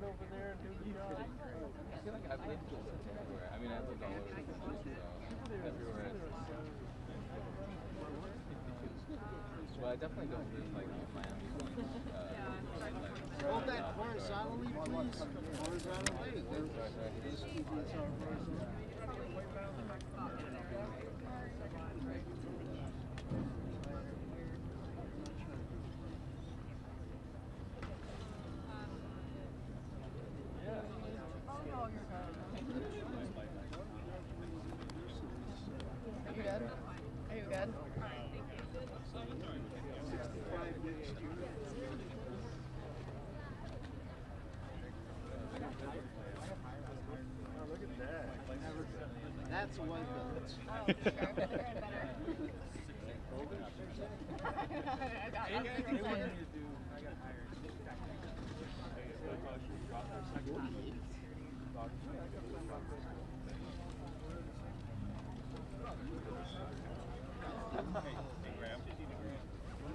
over there and do the job. I feel like I've lived everywhere. I mean, I've lived all over the country, so everywhere. Well, I definitely don't live like in Miami Beach. Hold that horizontally, please. Horizontally. Those two bits are horizontal. Are you good? Are you good? Oh, look at that. That's a white belt. Oh, sure. Better and better. I got it.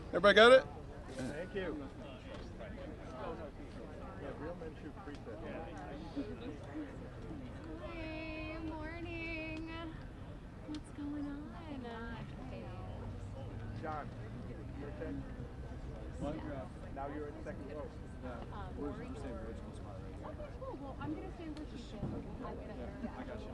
Everybody got it? Thank you. Yeah, real men shoot preset. Hey, morning. What's going on? John, you're okay? Now you're in second row. We're staying original spot right here. Okay, cool. Well, I'm going to stay where she's in. I got you.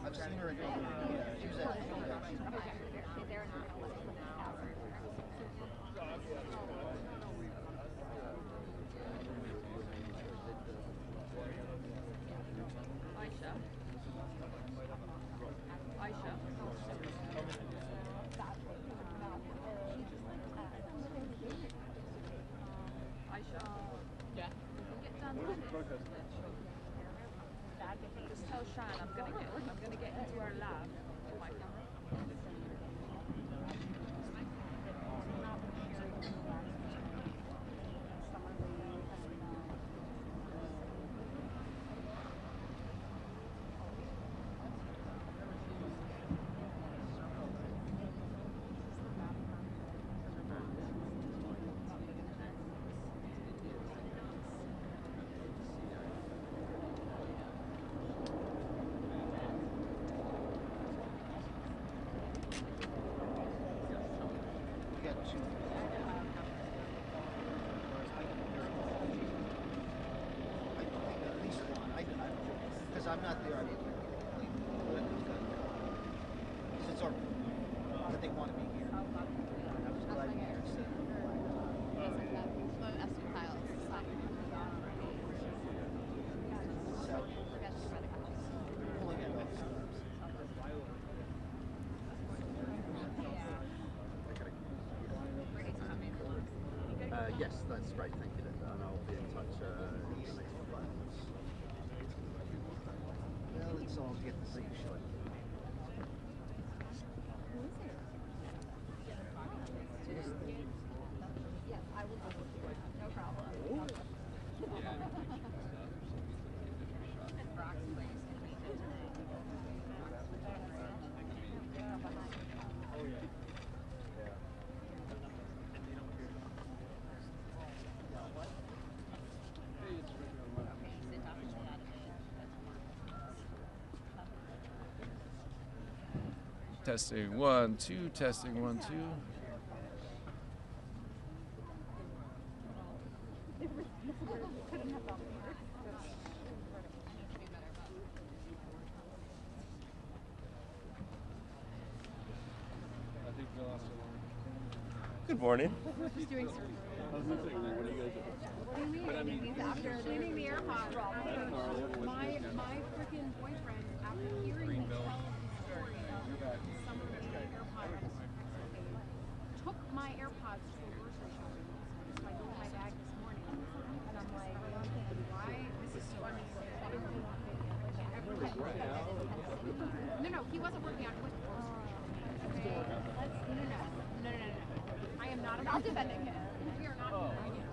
I've seen her again. She was at Just tell Shan I'm gonna get into her lab. Oh my camera. I'm not there, I need to complain. It's our that they want to be here. I was glad you here said yes, that's great, thank you. And I'll be in touch in the next 5 minutes. well, let's all get the same shot. Yes, I will go with you. No problem. And Brock's place is painted today. Testing 1, 2, testing 1, 2. I think we lost a little. Good morning. Just doing surgery. What do you mean? He's after cleaning the AirPods. My freaking boyfriend, after hearing me tell the story of some of the AirPods, took my AirPods to a grocery shopping list. So I go to my bag this morning, and I'm like, why? This is funny. No, he wasn't working out with the grocery shopping. No. I am not about defending him. We are not defending him.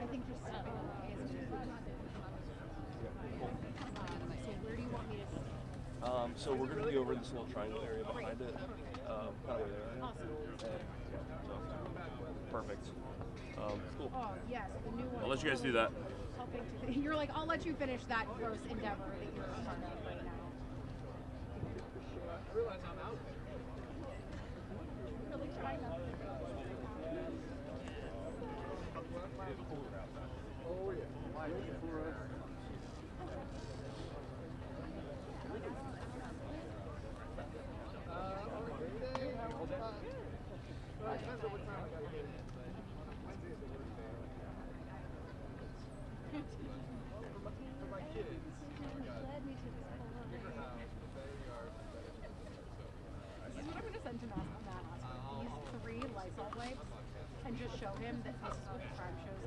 I think just stepping away is just so where do you want me to sit? So we're going to be over in this little triangle area behind it. Kind of way there. Awesome. Perfect. Cool. Oh, yes, the new one. I'll let you guys do that. You're like, I'll let you finish that gross endeavor that you're a part of right now. I realize I'm out. Really trying not to. Oh yeah. And just show him that this is what the crime shows.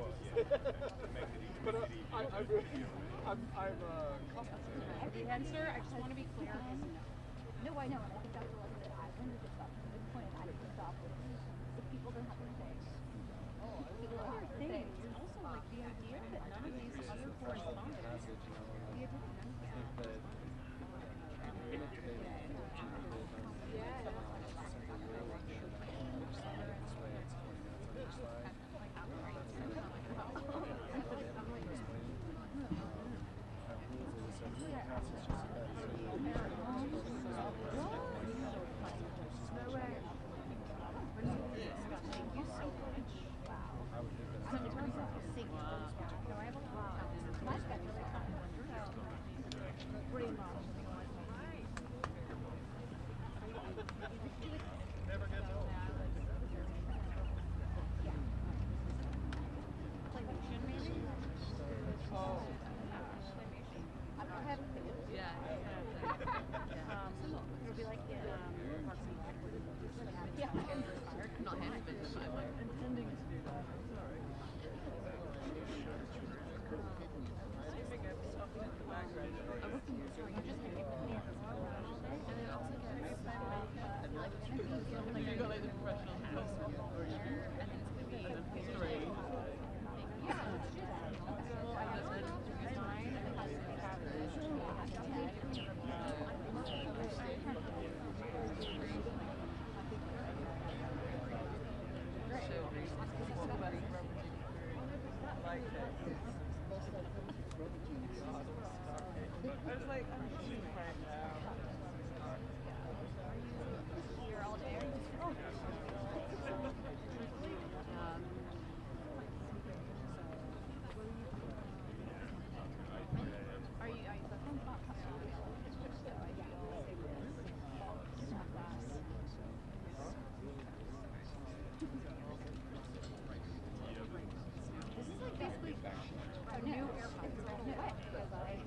But I'm compensated. The answer, I just want to be clear, is no. No, I know, and I think that's the one that I wanted to stop. The point I didn't stop with if people don't have anything. People don't have things. Also, like the idea that none of these other correspondents, the idea that none of them.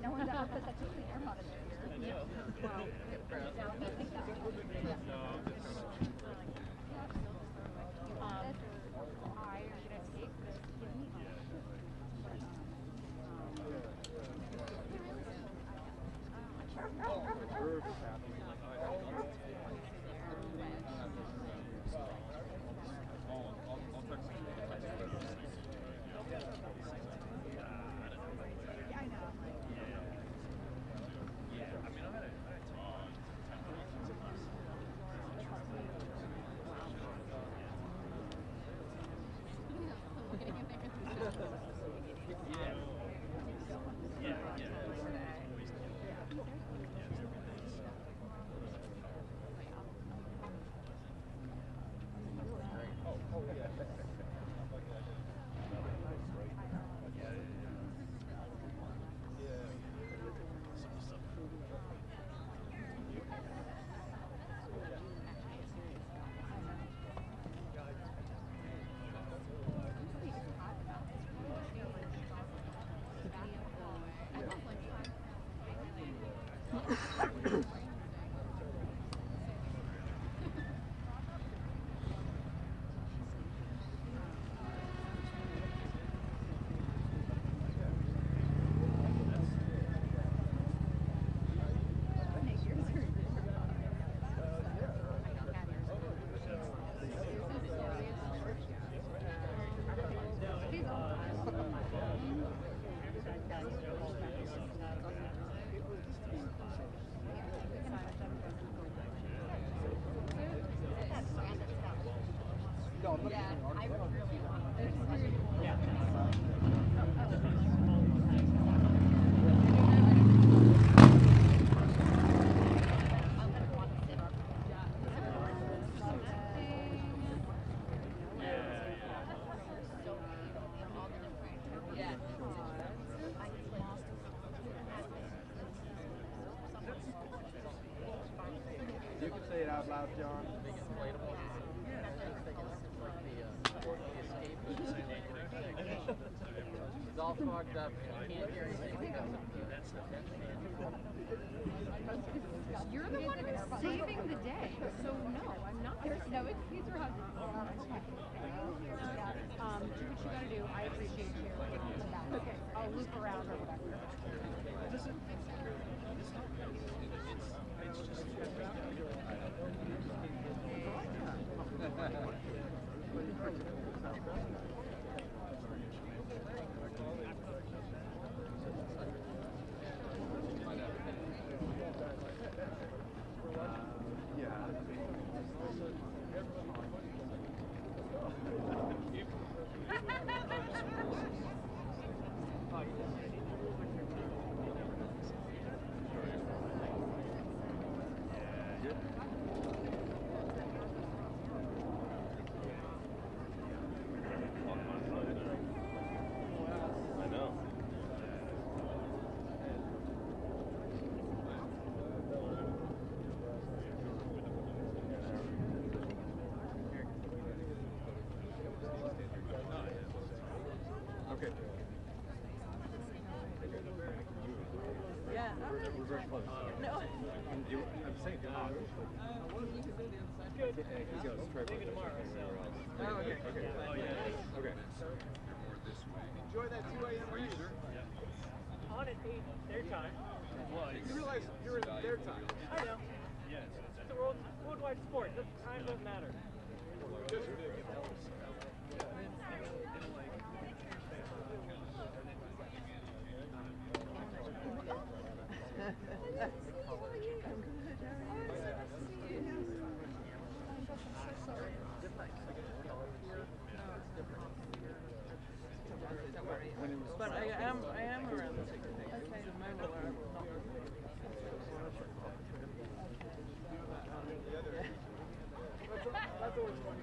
No one's ever put such a clean AirPod in there. You can say it out loud, John. It's all fogged up. You can't hear anything. You're the one who's saving the day, so no, I'm not. No, it's these are husbands. Do what you gotta do. I appreciate you. Okay, I'll loop around or whatever. Enjoy that 2 a.m. Are you sure? On at 8 their time. You realize you're in their time. I know. Yes. It's a worldwide sport. Time doesn't matter. But I am around the 6 days. Okay. That's always funny.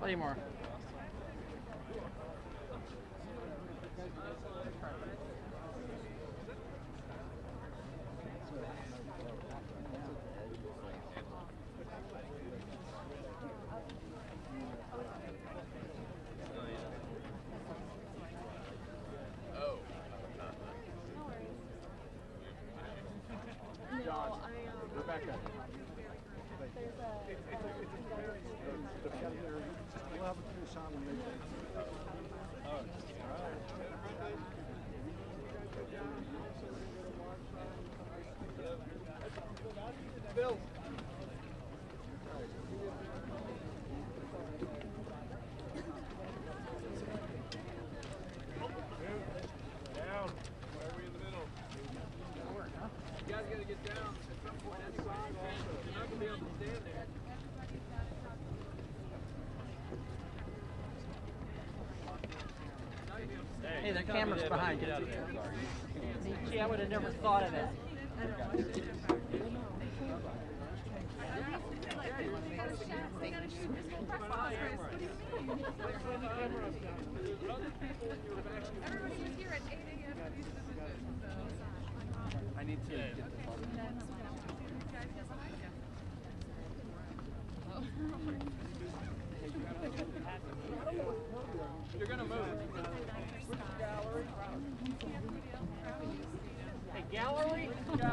Plenty more. Rebecca. We'll have a finish on and make Bill. Down. Why are we in the middle? You guys gotta get down at some point anyway. You're not gonna be able to stand there. Hey, the camera's behind you. Gee, I would have never thought of it. Everybody's here at 8 a.m. I need to get the You're gonna move. Hey, gallery? Put it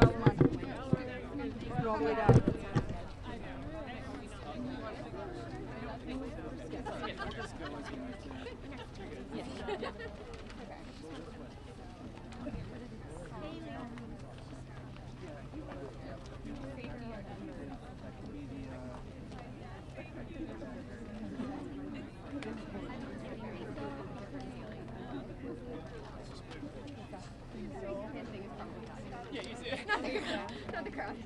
all the way down. Yeah, you see it. Not the crowd.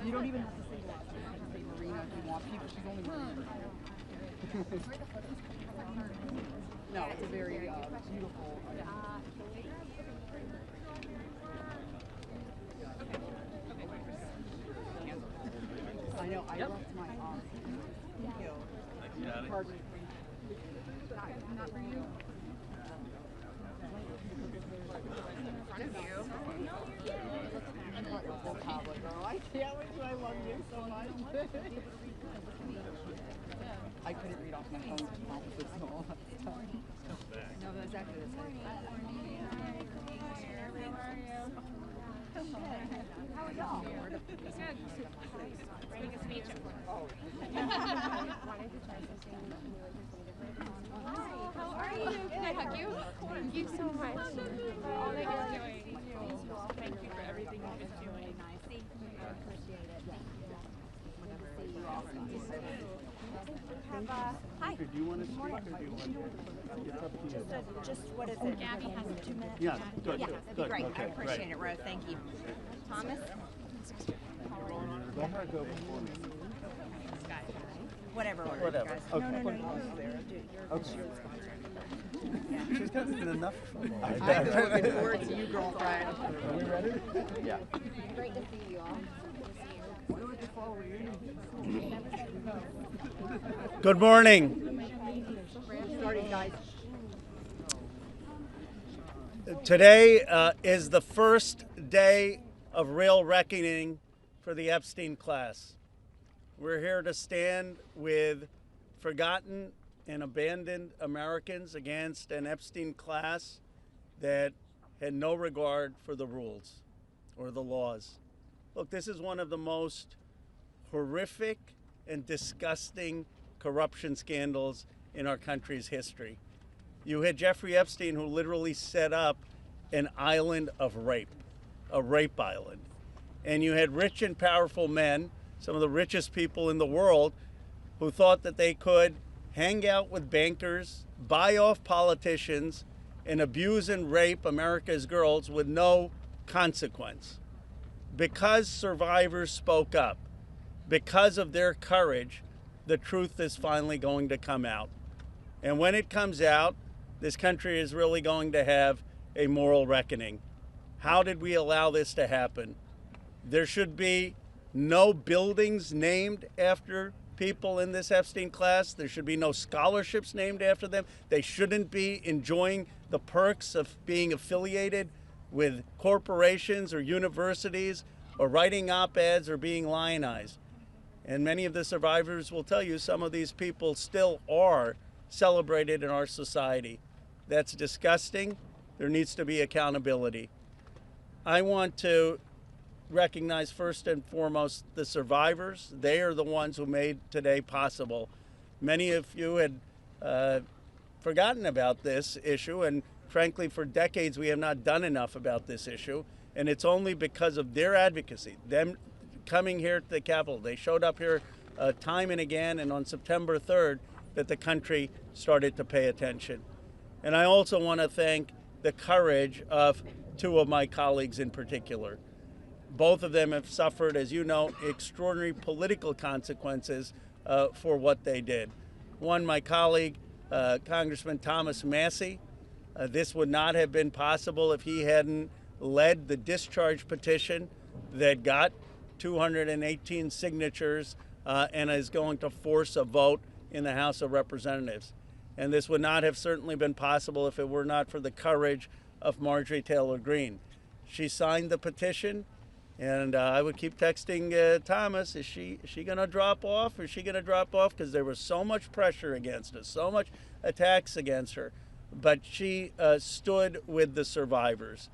You don't even have to say that. You don't have to say Marina if you want people. She's only Marina. No, it's a very beautiful. I know. I left my thank you. Pardon me. Not for you. In front of you. I can't wait till I love you so much. I couldn't read off my phone because mom was so small. No, that's exactly the same. How are y'all? Good. Ready to meet you. Hi, how are you? Can I hug you? Thank you so much for all that you're doing. Thank you for everything you've been doing. I appreciate it. Hi. Do you want to speak or do you want to? It's up to you. Just what is it? Gabby has 2 minutes. Yeah, good. Yeah, good, that'd good, be great. okay, I appreciate great. it, Rose. Thank you. Thomas? Let her go before me. Whatever order, Whatever. guys. Okay. No. Okay. Yeah. She's gotten in enough trouble. I've been looking forward to you, girlfriend. Are we ready? Yeah. Great to see you all. Good morning. Starting, guys. Today is the first day of real reckoning for the Epstein class. We're here to stand with forgotten and abandoned Americans against an Epstein class that had no regard for the rules or the laws. Look, this is one of the most horrific and disgusting corruption scandals in our country's history. You had Jeffrey Epstein, who literally set up an island of rape, a rape island. And you had rich and powerful men, some of the richest people in the world, who thought that they could hang out with bankers buy off politicians and abuse and rape America's girls with no consequence. Because survivors spoke up, because of their courage, the truth is finally going to come out. And when it comes out, this country is really going to have a moral reckoning. How did we allow this to happen? There should be no buildings named after people in this Epstein class. There should be no scholarships named after them. They shouldn't be enjoying the perks of being affiliated with corporations or universities or writing op-eds or being lionized. And many of the survivors will tell you some of these people still are celebrated in our society. That's disgusting. There needs to be accountability. I want to recognize first and foremost the survivors. They are the ones who made today possible. Many of you had forgotten about this issue, and frankly, for decades we have not done enough about this issue, and it's only because of their advocacy, them coming here to the Capitol. They showed up here time and again, and on September 3rd, that the country started to pay attention. And I also want to thank the courage of two of my colleagues in particular. Both of them have suffered, as you know, extraordinary political consequences for what they did. One, my colleague, Congressman Thomas Massie. This would not have been possible if he hadn't led the discharge petition that got 218 signatures and is going to force a vote in the House of Representatives. And this would not have certainly been possible if it were not for the courage of Marjorie Taylor Greene. She signed the petition, and I would keep texting Thomas, is she going to drop off? Is she going to drop off? Because there was so much pressure against her, so much attacks against her. But she stood with the survivors.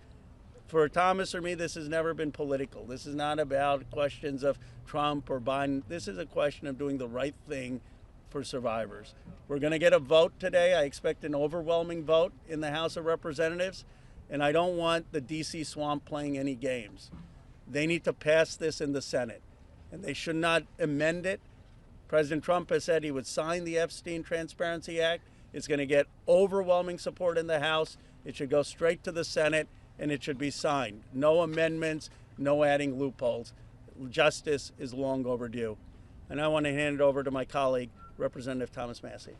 For Thomas or me, this has never been political. This is not about questions of Trump or Biden. This is a question of doing the right thing for survivors. We're going to get a vote today. I expect an overwhelming vote in the House of Representatives, and I don't want the DC swamp playing any games. They need to pass this in the Senate, and they should not amend it. President Trump has said he would sign the Epstein Transparency Act. It's going to get overwhelming support in the House. It should go straight to the Senate, and it should be signed. No amendments, no adding loopholes. Justice is long overdue. And I want to hand it over to my colleague, Representative Thomas Massie.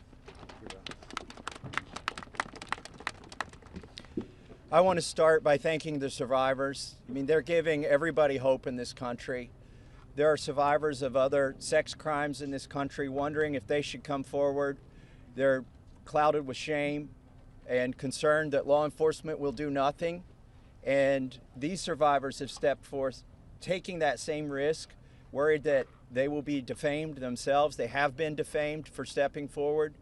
I want to start by thanking the survivors. I mean, they're giving everybody hope in this country. There are survivors of other sex crimes in this country wondering if they should come forward. They're clouded with shame and concerned that law enforcement will do nothing. And these survivors have stepped forth, taking that same risk, worried that they will be defamed themselves. They have been defamed for stepping forward,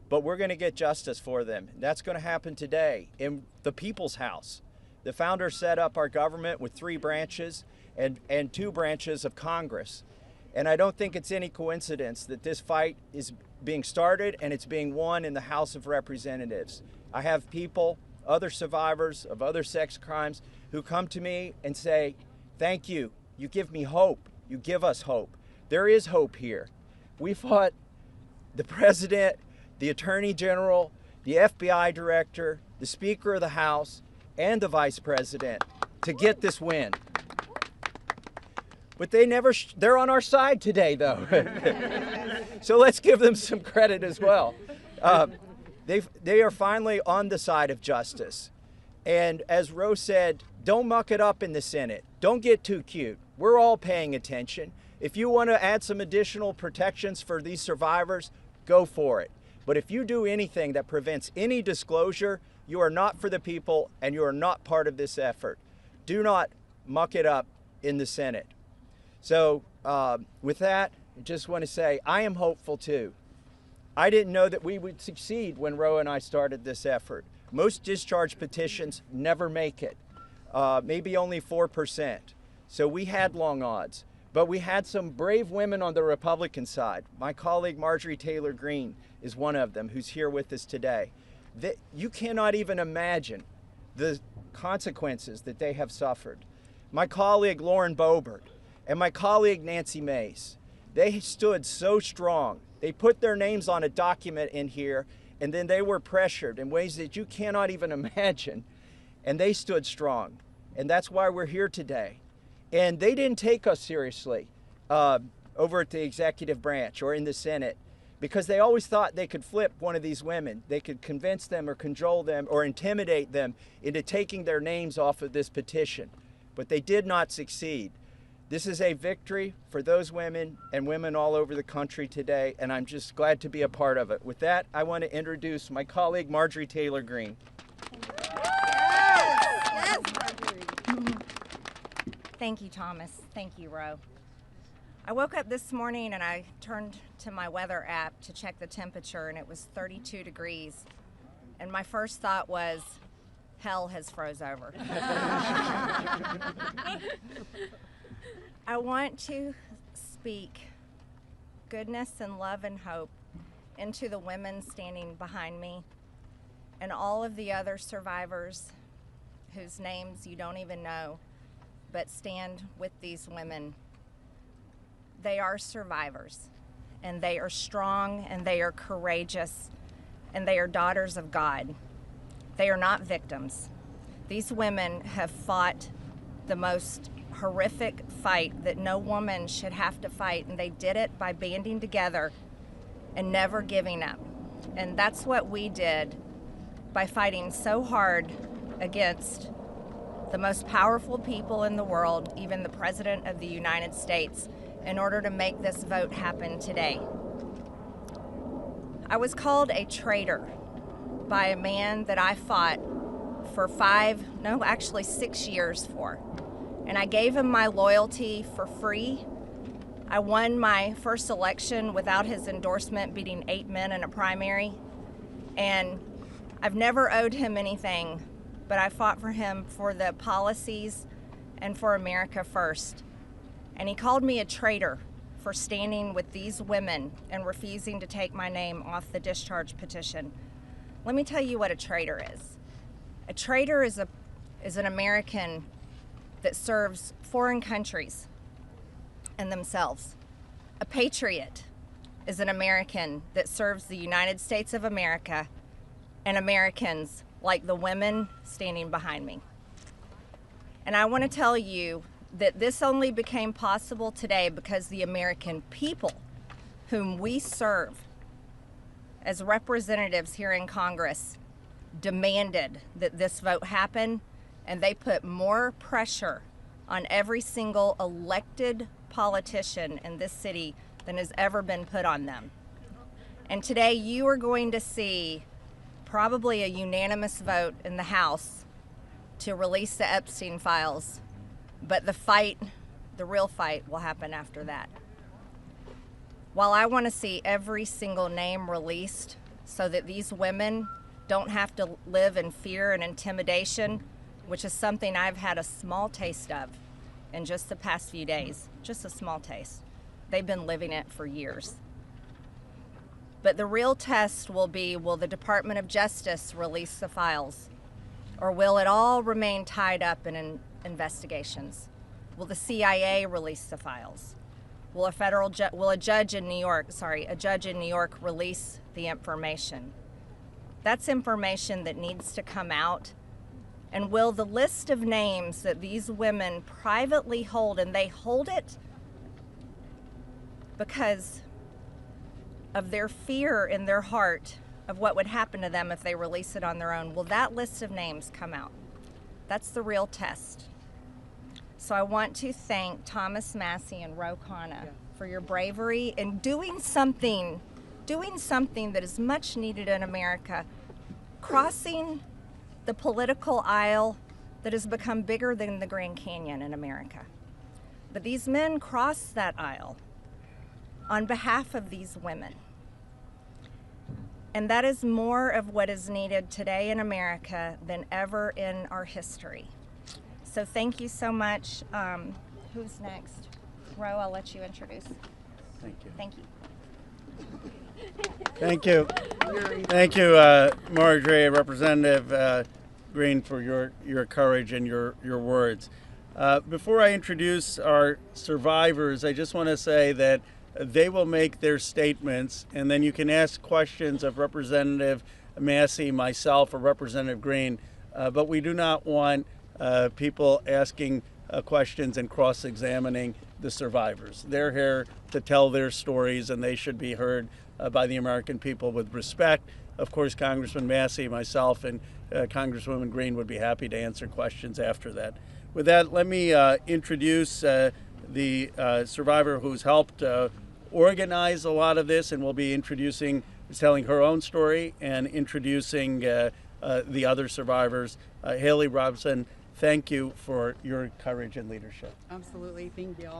but we're going to get justice for them. That's going to happen today in the People's House. The founders set up our government with 3 branches and 2 branches of Congress. And I don't think it's any coincidence that this fight is being started and it's being won in the House of Representatives. I have people, other survivors of other sex crimes, who come to me and say, thank you, you give me hope, you give us hope. There is hope here. We fought the president, the attorney general, the FBI director, the Speaker of the House, and the vice president to get this win. But they're on our side today, though. So let's give them some credit as well. They are finally on the side of justice. And as Rose said, don't muck it up in the Senate. Don't get too cute. We're all paying attention. If you want to add some additional protections for these survivors, go for it. But if you do anything that prevents any disclosure, you are not for the people and you are not part of this effort. Do not muck it up in the Senate. So with that, I just want to say I am hopeful too. I didn't know that we would succeed when Roe and I started this effort. Most discharge petitions never make it, maybe only 4%. So we had long odds. But we had some brave women on the Republican side. My colleague Marjorie Taylor Greene is one of them who's here with us today. You cannot even imagine the consequences that they have suffered. My colleague Lauren Boebert and my colleague Nancy Mace, they stood so strong. They put their names on a document in here and then they were pressured in ways that you cannot even imagine, and they stood strong. And that's why we're here today. And they didn't take us seriously over at the executive branch or in the Senate, because they always thought they could flip one of these women. They could convince them or cajole them or intimidate them into taking their names off of this petition. But they did not succeed. This is a victory for those women and women all over the country today, and I'm just glad to be a part of it. With that, I want to introduce my colleague, Marjorie Taylor Greene. Thank you, Thomas. Thank you, Ro. I woke up this morning and I turned to my weather app to check the temperature, and it was 32 degrees. And my first thought was, hell has froze over. I want to speak goodness and love and hope into the women standing behind me and all of the other survivors whose names you don't even know, but stand with these women. They are survivors, and they are strong, and they are courageous, and they are daughters of God. They are not victims. These women have fought the most horrific fight that no woman should have to fight, and they did it by banding together and never giving up. And that's what we did by fighting so hard against the most powerful people in the world, even the President of the United States, in order to make this vote happen today. I was called a traitor by a man that I fought for 6 years for. And I gave him my loyalty for free. I won my first election without his endorsement, beating 8 men in a primary. And I've never owed him anything, but I fought for him for the policies and for America first. And he called me a traitor for standing with these women and refusing to take my name off the discharge petition. Let me tell you what a traitor is. A traitor is an American that serves foreign countries and themselves. A patriot is an American that serves the United States of America and Americans like the women standing behind me. And I want to tell you that this only became possible today because the American people, whom we serve as representatives here in Congress, demanded that this vote happen, and they put more pressure on every single elected politician in this city than has ever been put on them. And today you are going to see probably a unanimous vote in the House to release the Epstein files, but the real fight will happen after that. While I want to see every single name released so that these women don't have to live in fear and intimidation, which is something I've had a small taste of in just the past few days, just a small taste. They've been living it for years. But the real test will be, will the Department of Justice release the files? Or will it all remain tied up in investigations? Will the CIA release the files? Will a judge in New York release the information? That's information that needs to come out. And will the list of names that these women privately hold, and they hold it because of their fear in their heart of what would happen to them if they release it on their own, will that list of names come out? That's the real test. So I want to thank Thomas Massey and Ro Khanna for your bravery in doing something that is much needed in America, crossing the political aisle that has become bigger than the Grand Canyon in America. But these men crossed that aisle on behalf of these women. And that is more of what is needed today in America than ever in our history. So thank you so much. Who's next? Ro, I'll let you introduce. Thank you. Thank you. Thank you. Thank you, Marjorie, Representative Greene, for your courage and your words. Before I introduce our survivors, I just want to say that They will make their statements, and then you can ask questions of Representative Massey, myself, or Representative Greene, but we do not want people asking questions and cross-examining the survivors. They're here to tell their stories, and they should be heard by the American people with respect. Of course, Congressman Massey, myself, and Congresswoman Greene would be happy to answer questions after that. With that, let me introduce the survivor who's helped organize a lot of this, and will be telling her own story and introducing the other survivors. Haley Robson, thank you for your courage and leadership. Absolutely, thank you.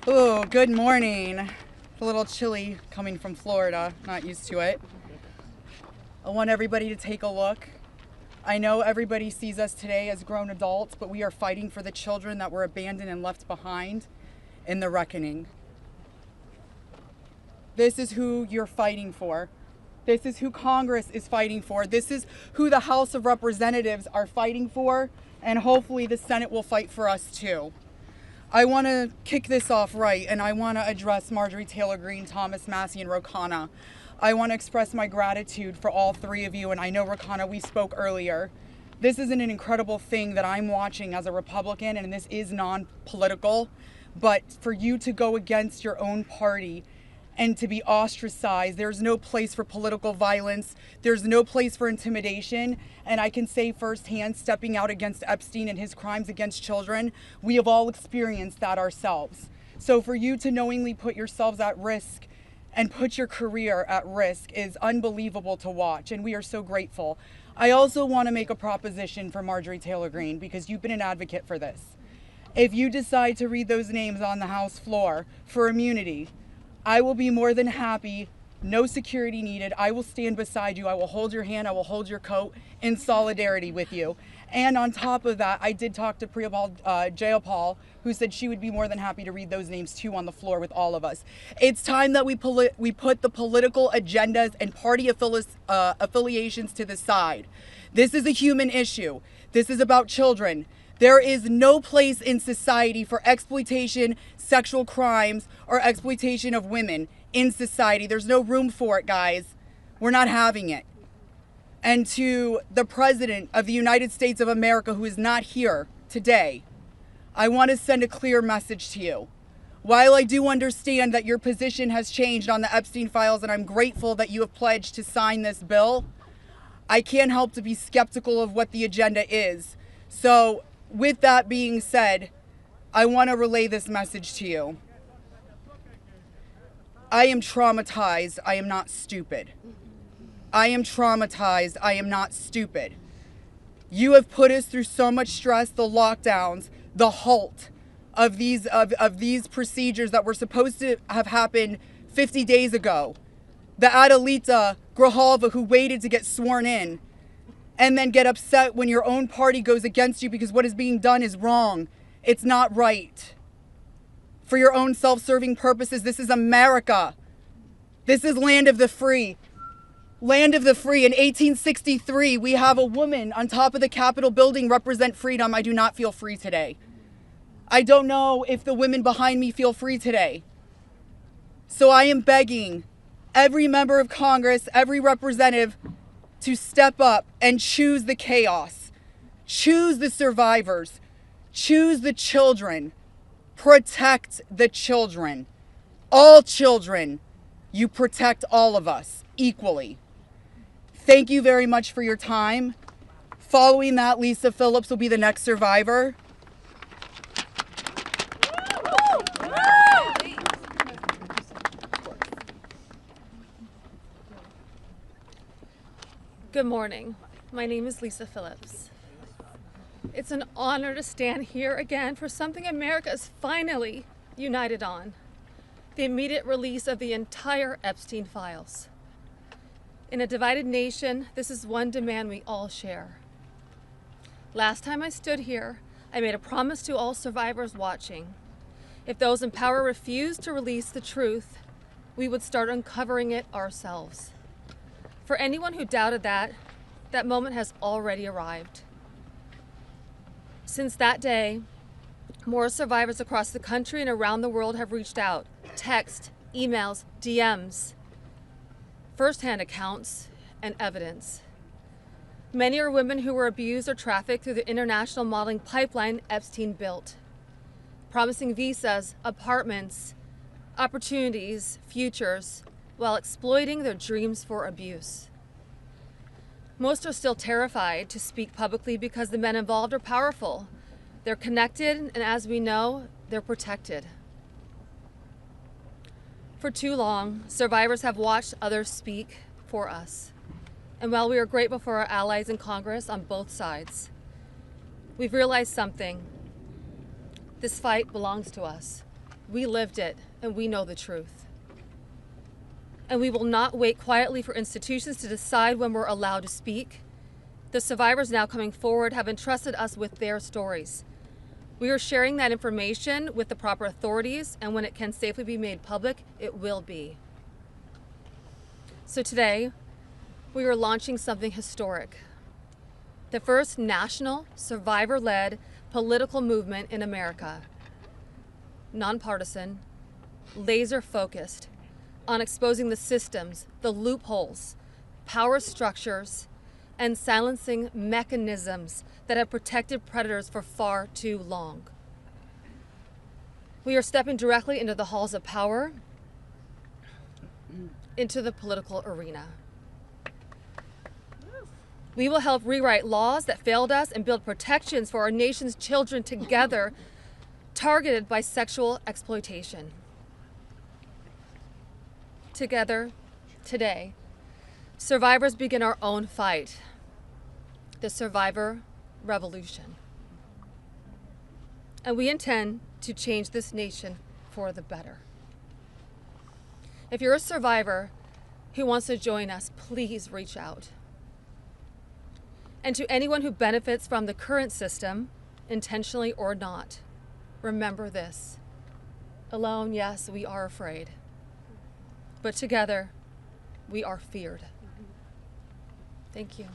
Oh, good morning. It's a little chilly coming from Florida, not used to it. I want everybody to take a look. I know everybody sees us today as grown adults, but we are fighting for the children that were abandoned and left behind in the reckoning. This is who you're fighting for. This is who Congress is fighting for. This is who the House of Representatives are fighting for, and hopefully the Senate will fight for us too. I want to kick this off right, and I want to address Marjorie Taylor Greene, Thomas Massey, and Rokana. I want to express my gratitude for all three of you, and I know, Rokana, we spoke earlier. This is an incredible thing that I'm watching as a Republican, and this is non-political, but for you to go against your own party and to be ostracized, there's no place for political violence, there's no place for intimidation, and I can say firsthand, stepping out against Epstein and his crimes against children, we have all experienced that ourselves. So for you to knowingly put yourselves at risk and put your career at risk is unbelievable to watch, and we are so grateful. I also want to make a proposition for Marjorie Taylor Greene, because you've been an advocate for this. If you decide to read those names on the House floor for immunity, I will be more than happy, no security needed. I will stand beside you. I will hold your hand. I will hold your coat in solidarity with you. And on top of that, I did talk to Jayapal, who said she would be more than happy to read those names too on the floor with all of us. It's time that we put the political agendas and party affiliations to the side. This is a human issue. This is about children. There is no place in society for exploitation, sexual crimes, or exploitation of women in society. There's no room for it, guys. We're not having it. And to the President of the United States of America, who is not here today, I want to send a clear message to you. While I do understand that your position has changed on the Epstein files, and I'm grateful that you have pledged to sign this bill, I can't help to be skeptical of what the agenda is. So, with that being said, I want to relay this message to you. I am traumatized. I am not stupid. I am traumatized. I am not stupid. You have put us through so much stress, the lockdowns, the halt of these procedures that were supposed to have happened 50 days ago. The Adelita Grijalva, who waited to get sworn in, and then get upset when your own party goes against you because what is being done is wrong. It's not right. For your own self-serving purposes, this is America. This is land of the free. Land of the free. In 1863, we have a woman on top of the Capitol building, represent freedom. I do not feel free today. I don't know if the women behind me feel free today. So I am begging every member of Congress, every representative, to step up and choose the chaos, choose the survivors, choose the children, protect the children, all children. You protect all of us equally. Thank you very much for your time. Following that, Lisa Phillips will be the next survivor. Good morning. My name is Lisa Phillips. It's an honor to stand here again for something America is finally united on: the immediate release of the entire Epstein files. In a divided nation, this is one demand we all share. Last time I stood here, I made a promise to all survivors watching. If those in power refused to release the truth, we would start uncovering it ourselves. For anyone who doubted that moment has already arrived. Since that day, More survivors across the country and around the world have reached out. Text, emails, DMs, firsthand accounts, and evidence. Many are women who were abused or trafficked through the international modeling pipeline Epstein built, promising visas, apartments, opportunities, futures, while exploiting their dreams for abuse. Most are still terrified to speak publicly because the men involved are powerful. They're connected, and as we know, they're protected. For too long, survivors have watched others speak for us. And while we are grateful for our allies in Congress on both sides, we've realized something. This fight belongs to us. We lived it, and we know the truth. And we will not wait quietly for institutions to decide when we're allowed to speak. The survivors now coming forward have entrusted us with their stories. We are sharing that information with the proper authorities, and when it can safely be made public, it will be. So today, we are launching something historic. The first national, survivor-led political movement in America. Nonpartisan, laser-focused on exposing the systems, the loopholes, power structures, and silencing mechanisms that have protected predators for far too long. We are stepping directly into the halls of power, into the political arena. We will help rewrite laws that failed us and build protections for our nation's children together, targeted by sexual exploitation. Together, today, survivors begin our own fight, the survivor revolution. And we intend to change this nation for the better. If you're a survivor who wants to join us, please reach out. And to anyone who benefits from the current system, intentionally or not, remember this. Alone, yes, we are afraid. But together, we are feared. Thank you.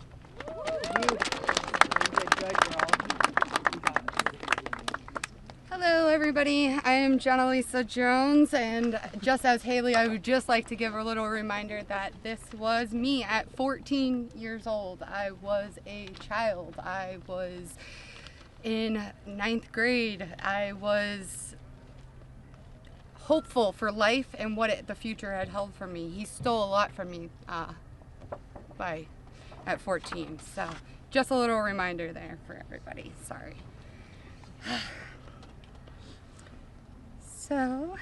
Hello everybody, I am Jenna Lisa Jones, and just as Haley, I would just like to give a little reminder that this was me at 14 years old. I was a child. I was in 9th grade. I was hopeful for life and what the future had held for me. He stole a lot from me at 14. So just a little reminder there for everybody. Sorry. So,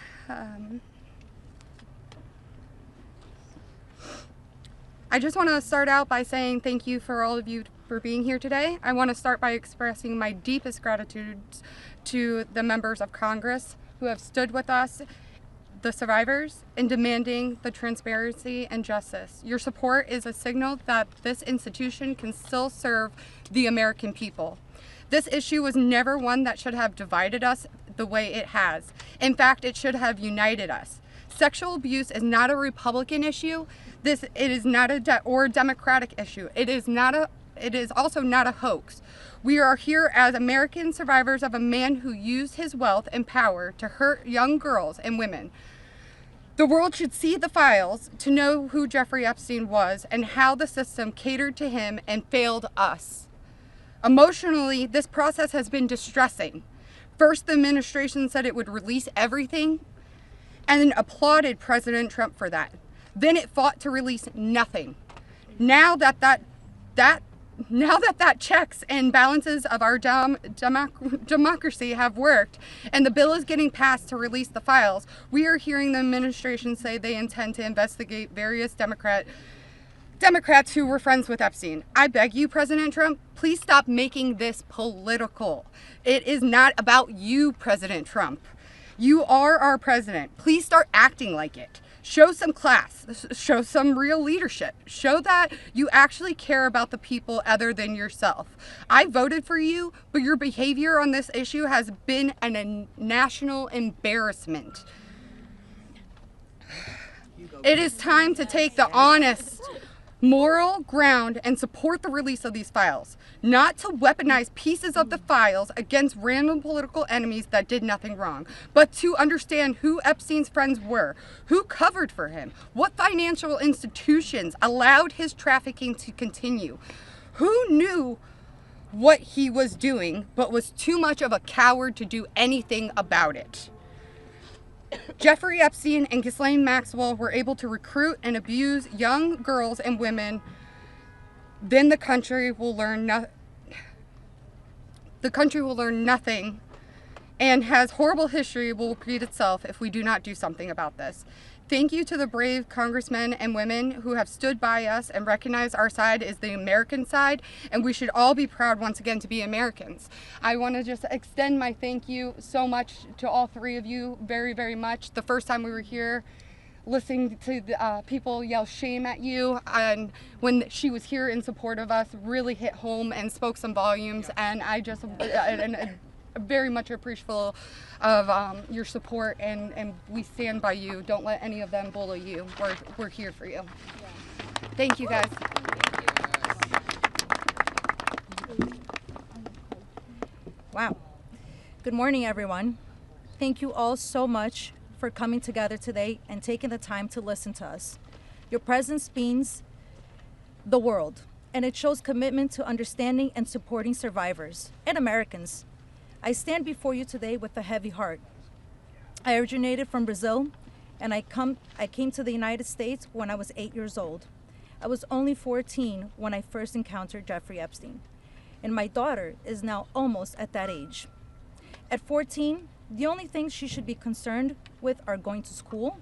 I just want to start out by saying thank you for all of you for being here today. I want to start by expressing my deepest gratitude to the members of Congress who have stood with us, the survivors, in demanding the transparency and justice. Your support is a signal that this institution can still serve the American people. This issue was never one that should have divided us the way it has. In fact, it should have united us. Sexual abuse is not a Republican issue. It is not a Democratic issue. It is also not a hoax. We are here as American survivors of a man who used his wealth and power to hurt young girls and women. The world should see the files to know who Jeffrey Epstein was and how the system catered to him and failed us. Emotionally, this process has been distressing. First, the administration said it would release everything and applauded President Trump for that. Then it fought to release nothing. Now that checks and balances of our democracy have worked and the bill is getting passed to release the files, we are hearing the administration say they intend to investigate various Democrats who were friends with Epstein. I beg you, President Trump, please stop making this political. It is not about you, President Trump. You are our president. Please start acting like it. Show some class. Show some real leadership. Show that you actually care about the people other than yourself. I voted for you, but your behavior on this issue has been a national embarrassment. It is time to take the honest moral ground and support the release of these files, not to weaponize pieces of the files against random political enemies that did nothing wrong, but to understand who Epstein's friends were, who covered for him, what financial institutions allowed his trafficking to continue, who knew what he was doing but was too much of a coward to do anything about it. Jeffrey Epstein and Ghislaine Maxwell were able to recruit and abuse young girls and women. Then the country will learn nothing, and has horrible history will repeat itself if we do not do something about this. Thank you to the brave congressmen and women who have stood by us and recognized our side is the American side, and we should all be proud once again to be Americans. I want to just extend my thank you so much to all three of you, very, very much. The first time we were here, listening to the, people yell shame at you, and when she was here in support of us, really hit home and spoke some volumes, and I just very much appreciative of your support, and we stand by you. Don't let any of them bully you. We're here for you. Thank you, guys. Wow. Good morning, everyone. Thank you all so much for coming together today and taking the time to listen to us. Your presence means the world, and it shows commitment to understanding and supporting survivors and Americans. I stand before you today with a heavy heart. I originated from Brazil, and I came to the United States when I was 8 years old. I was only 14 when I first encountered Jeffrey Epstein, and my daughter is now almost at that age. At 14, the only things she should be concerned with are going to school,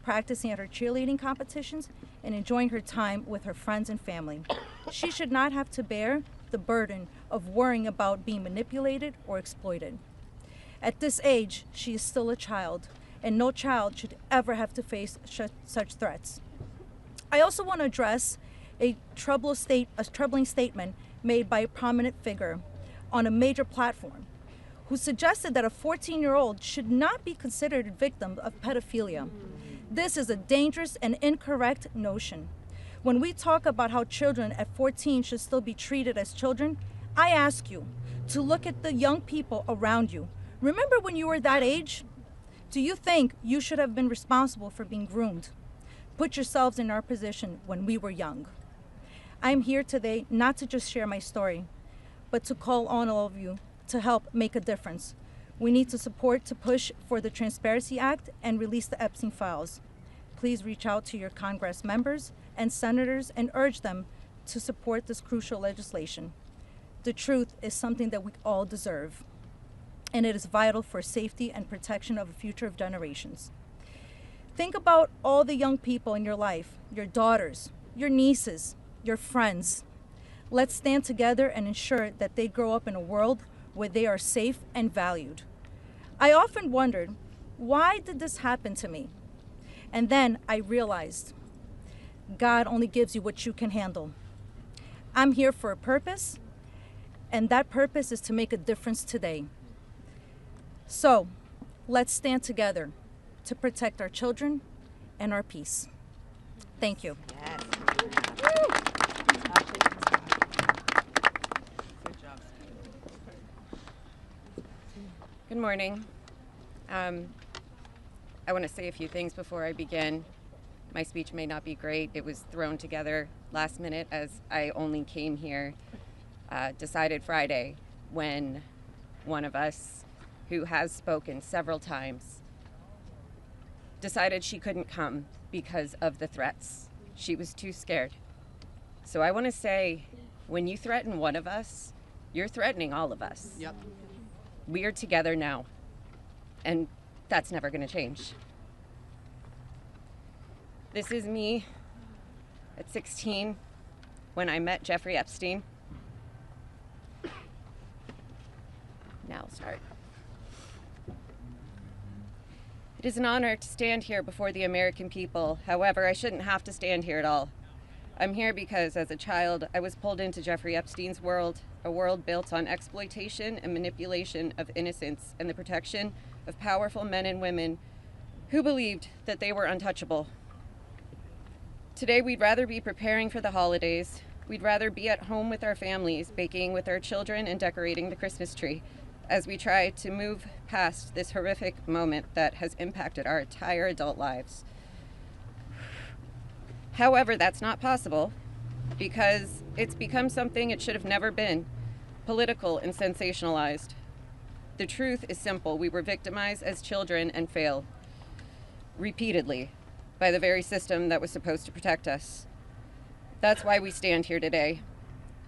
practicing at her cheerleading competitions, and enjoying her time with her friends and family. She should not have to bear the burden of worrying about being manipulated or exploited. At this age, she is still a child, and no child should ever have to face such threats. I also want to address a troubling statement made by a prominent figure on a major platform who suggested that a 14-year-old should not be considered a victim of pedophilia. This is a dangerous and incorrect notion. When we talk about how children at 14 should still be treated as children, I ask you to look at the young people around you. Remember when you were that age? Do you think you should have been responsible for being groomed? Put yourselves in our position when we were young. I'm here today not to just share my story, but to call on all of you to help make a difference. We need to support to push for the Transparency Act and release the Epstein files. Please reach out to your Congress members and senators and urge them to support this crucial legislation. The truth is something that we all deserve, and it is vital for safety and protection of the future of generations. Think about all the young people in your life, your daughters, your nieces, your friends. Let's stand together and ensure that they grow up in a world where they are safe and valued. I often wondered, why did this happen to me? And then I realized, God only gives you what you can handle. I'm here for a purpose, and that purpose is to make a difference today. So, let's stand together to protect our children and our peace. Thank you. Yes. Good morning. I want to say a few things before I begin. My speech may not be great. It was thrown together last minute as I only came here, decided Friday, when one of us, who has spoken several times, decided she couldn't come because of the threats. She was too scared. So I want to say, when you threaten one of us, you're threatening all of us. Yep. We are together now, and that's never going to change. This is me at 16 when I met Jeffrey Epstein. Now I'll start. It is an honor to stand here before the American people. However, I shouldn't have to stand here at all. I'm here because as a child, I was pulled into Jeffrey Epstein's world, a world built on exploitation and manipulation of innocence and the protection of powerful men and women who believed that they were untouchable. Today, we'd rather be preparing for the holidays. We'd rather be at home with our families, baking with our children and decorating the Christmas tree as we try to move past this horrific moment that has impacted our entire adult lives. However, that's not possible because it's become something it should have never been, political and sensationalized. The truth is simple. We were victimized as children and failed repeatedly by the very system that was supposed to protect us. That's why we stand here today,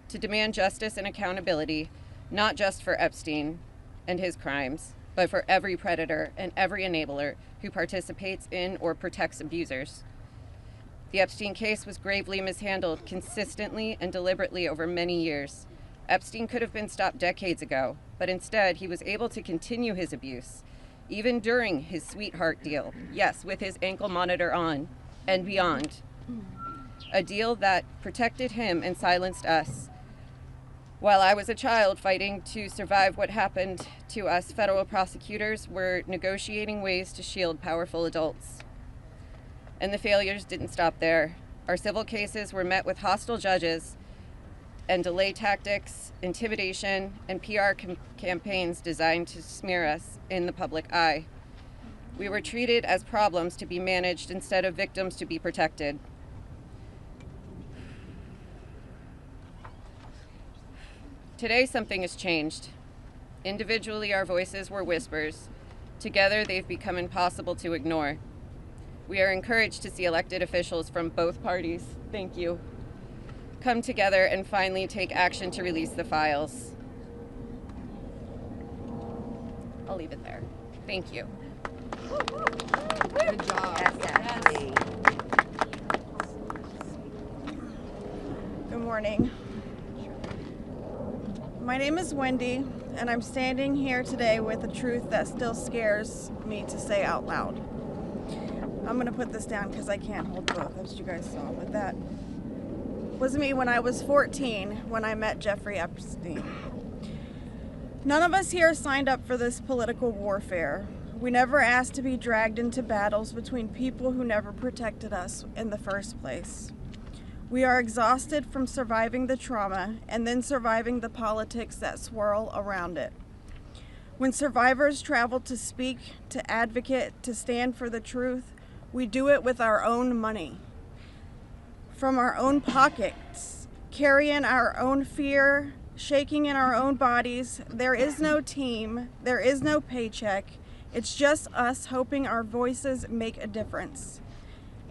to demand justice and accountability, not just for Epstein and his crimes, but for every predator and every enabler who participates in or protects abusers. The Epstein case was gravely mishandled consistently and deliberately over many years. Epstein could have been stopped decades ago, but instead he was able to continue his abuse, even during his sweetheart deal, yes, with his ankle monitor on and beyond. A deal that protected him and silenced us. While I was a child fighting to survive what happened to us, federal prosecutors were negotiating ways to shield powerful adults. And the failures didn't stop there. Our civil cases were met with hostile judges and delay tactics, intimidation, and PR campaigns designed to smear us in the public eye. We were treated as problems to be managed instead of victims to be protected. Today, something has changed. Individually, our voices were whispers. Together, they've become impossible to ignore. We are encouraged to see elected officials from both parties, thank you, come together and finally take action to release the files. I'll leave it there. Thank you. Good job. Good morning. My name is Wendy, and I'm standing here today with a truth that still scares me to say out loud. I'm gonna put this down because I can't hold both, as you guys saw, but that was me when I was 14 when I met Jeffrey Epstein. None of us here signed up for this political warfare. We never asked to be dragged into battles between people who never protected us in the first place. We are exhausted from surviving the trauma and then surviving the politics that swirl around it. When survivors travel to speak, to advocate, to stand for the truth, we do it with our own money, from our own pockets, carrying our own fear, shaking in our own bodies. There is no team, there is no paycheck. It's just us hoping our voices make a difference.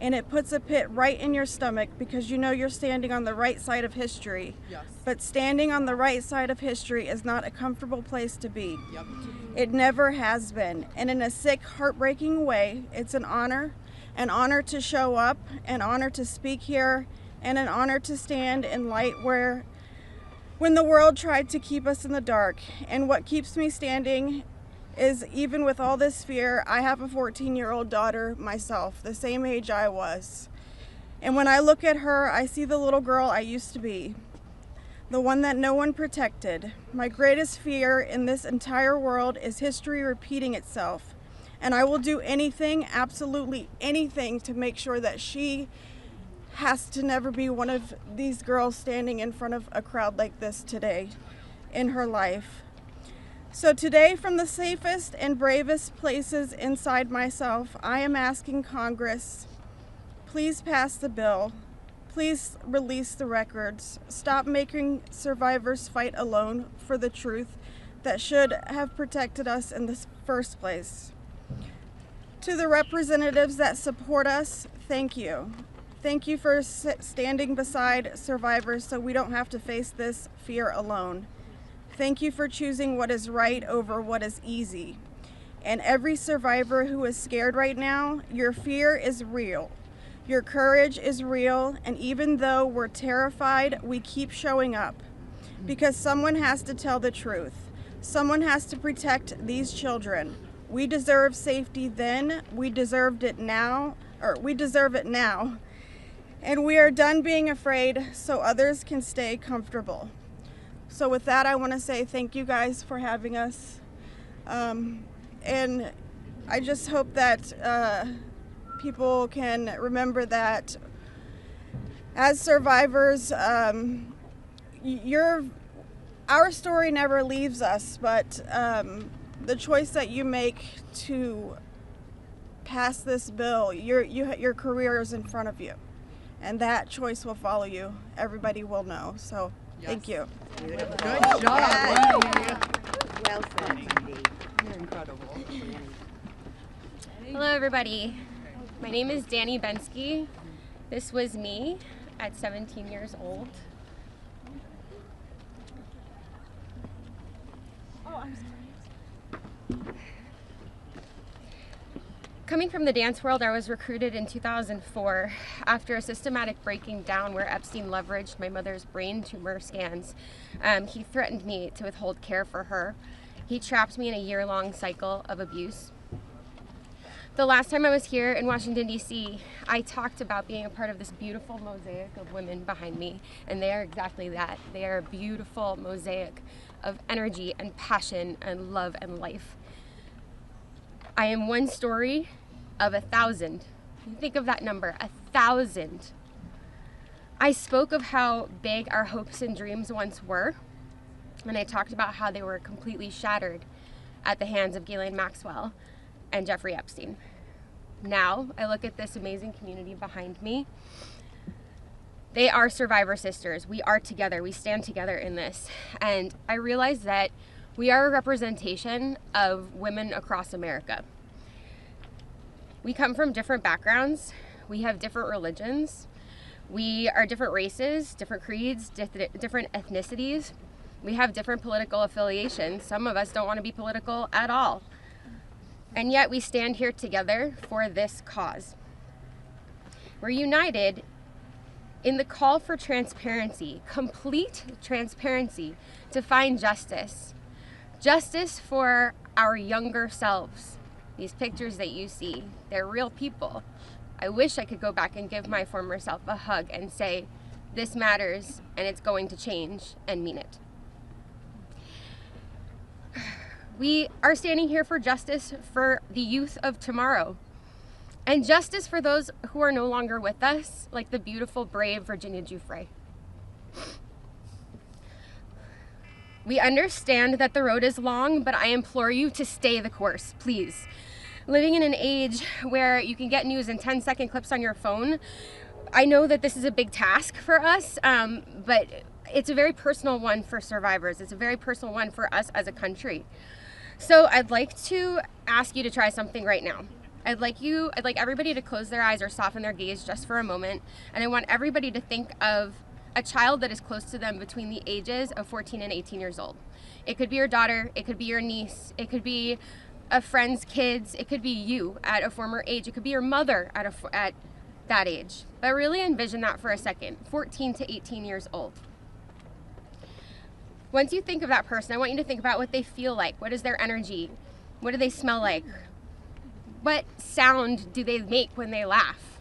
And it puts a pit right in your stomach because you know you're standing on the right side of history. Yes. But standing on the right side of history is not a comfortable place to be. Yep. It never has been. And in a sick, heartbreaking way, it's an honor to show up, an honor to speak here, and an honor to stand in light when the world tried to keep us in the dark. And what keeps me standing is, even with all this fear, I have a 14-year-old daughter myself, the same age I was. And when I look at her, I see the little girl I used to be, the one that no one protected. My greatest fear in this entire world is history repeating itself. And I will do anything, absolutely anything, to make sure that she has to never be one of these girls standing in front of a crowd like this today in her life. So today, from the safest and bravest places inside myself, I am asking Congress, please pass the bill. Please release the records. Stop making survivors fight alone for the truth that should have protected us in the first place. To the representatives that support us, thank you. Thank you for standing beside survivors so we don't have to face this fear alone. Thank you for choosing what is right over what is easy. And every survivor who is scared right now, your fear is real. Your courage is real, and even though we're terrified, we keep showing up. Because someone has to tell the truth. Someone has to protect these children. We deserve safety then, we deserve it now. And we are done being afraid so others can stay comfortable. So with that, I want to say thank you guys for having us. And I just hope that people can remember that As survivors, our story never leaves us, but the choice that you make to pass this bill, your career is in front of you, and that choice will follow you. Everybody will know. So, thank you. Good job. Well said, Cindy. You're incredible. Hello, everybody. My name is Danny Bensky. This was me at 17 years old. Oh, I'm sorry. Coming from the dance world, I was recruited in 2004 after a systematic breaking down where Epstein leveraged my mother's brain tumor scans. He threatened me to withhold care for her. He trapped me in a year-long cycle of abuse. The last time I was here in Washington, D.C., I talked about being a part of this beautiful mosaic of women behind me, and they are exactly that. They are a beautiful mosaic of energy and passion and love and life. I am one story of 1,000. Think of that number, 1,000. I spoke of how big our hopes and dreams once were, and I talked about how they were completely shattered at the hands of Ghislaine Maxwell and Jeffrey Epstein. Now, I look at this amazing community behind me. They are survivor sisters. We are together. We stand together in this. And I realize that we are a representation of women across America. We come from different backgrounds. We have different religions. We are different races, different creeds, different ethnicities. We have different political affiliations. Some of us don't want to be political at all. And yet we stand here together for this cause. We're united in the call for transparency, complete transparency, to find justice. Justice for our younger selves. These pictures that you see, they're real people. I wish I could go back and give my former self a hug and say, this matters and it's going to change, and mean it. We are standing here for justice for the youth of tomorrow, and justice for those who are no longer with us, like the beautiful, brave Virginia Giuffre. We understand that the road is long, but I implore you to stay the course, please. Living in an age where you can get news in 10-second clips on your phone, I know that this is a big task for us, but it's a very personal one for survivors. It's a very personal one for us as a country. So I'd like to ask you to try something right now. I'd like everybody to close their eyes or soften their gaze just for a moment, and I want everybody to think of a child that is close to them between the ages of 14 and 18 years old. It could be your daughter, it could be your niece, it could be a friend's kids, it could be you at a former age, it could be your mother at that age. But really envision that for a second, 14 to 18 years old. Once you think of that person, I want you to think about what they feel like. What is their energy? What do they smell like? What sound do they make when they laugh?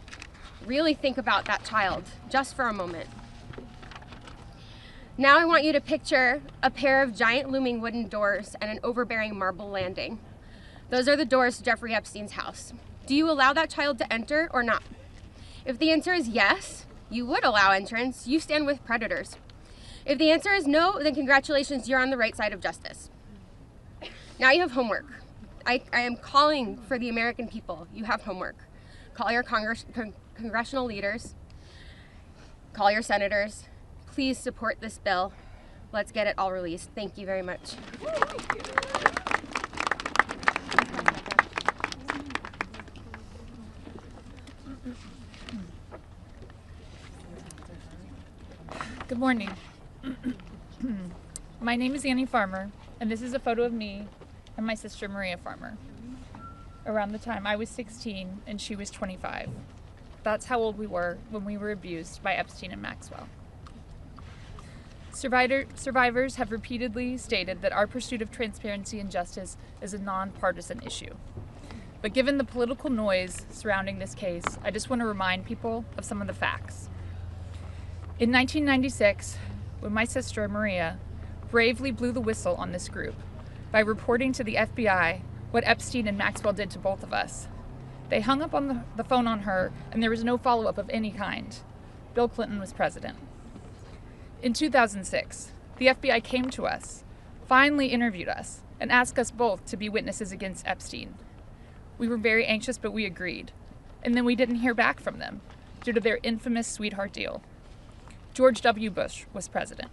Really think about that child, just for a moment. Now I want you to picture a pair of giant looming wooden doors and an overbearing marble landing. Those are the doors to Jeffrey Epstein's house. Do you allow that child to enter or not? If the answer is yes, you would allow entrance. You stand with predators. If the answer is no, then congratulations, you're on the right side of justice. Now you have homework. I am calling for the American people. You have homework. Call your congressional leaders. Call your senators. Please support this bill. Let's get it all released. Thank you very much. Good morning. My name is Annie Farmer, and this is a photo of me and my sister Maria Farmer. Around the time I was 16 and she was 25. That's how old we were when we were abused by Epstein and Maxwell. Survivors have repeatedly stated that our pursuit of transparency and justice is a nonpartisan issue. But given the political noise surrounding this case, I just want to remind people of some of the facts. In 1996, when my sister Maria bravely blew the whistle on this group by reporting to the FBI what Epstein and Maxwell did to both of us, they hung up on the phone on her, and there was no follow-up of any kind. Bill Clinton was president. In 2006, the FBI came to us, finally interviewed us, and asked us both to be witnesses against Epstein. We were very anxious, but we agreed. And then we didn't hear back from them due to their infamous sweetheart deal. George W. Bush was president.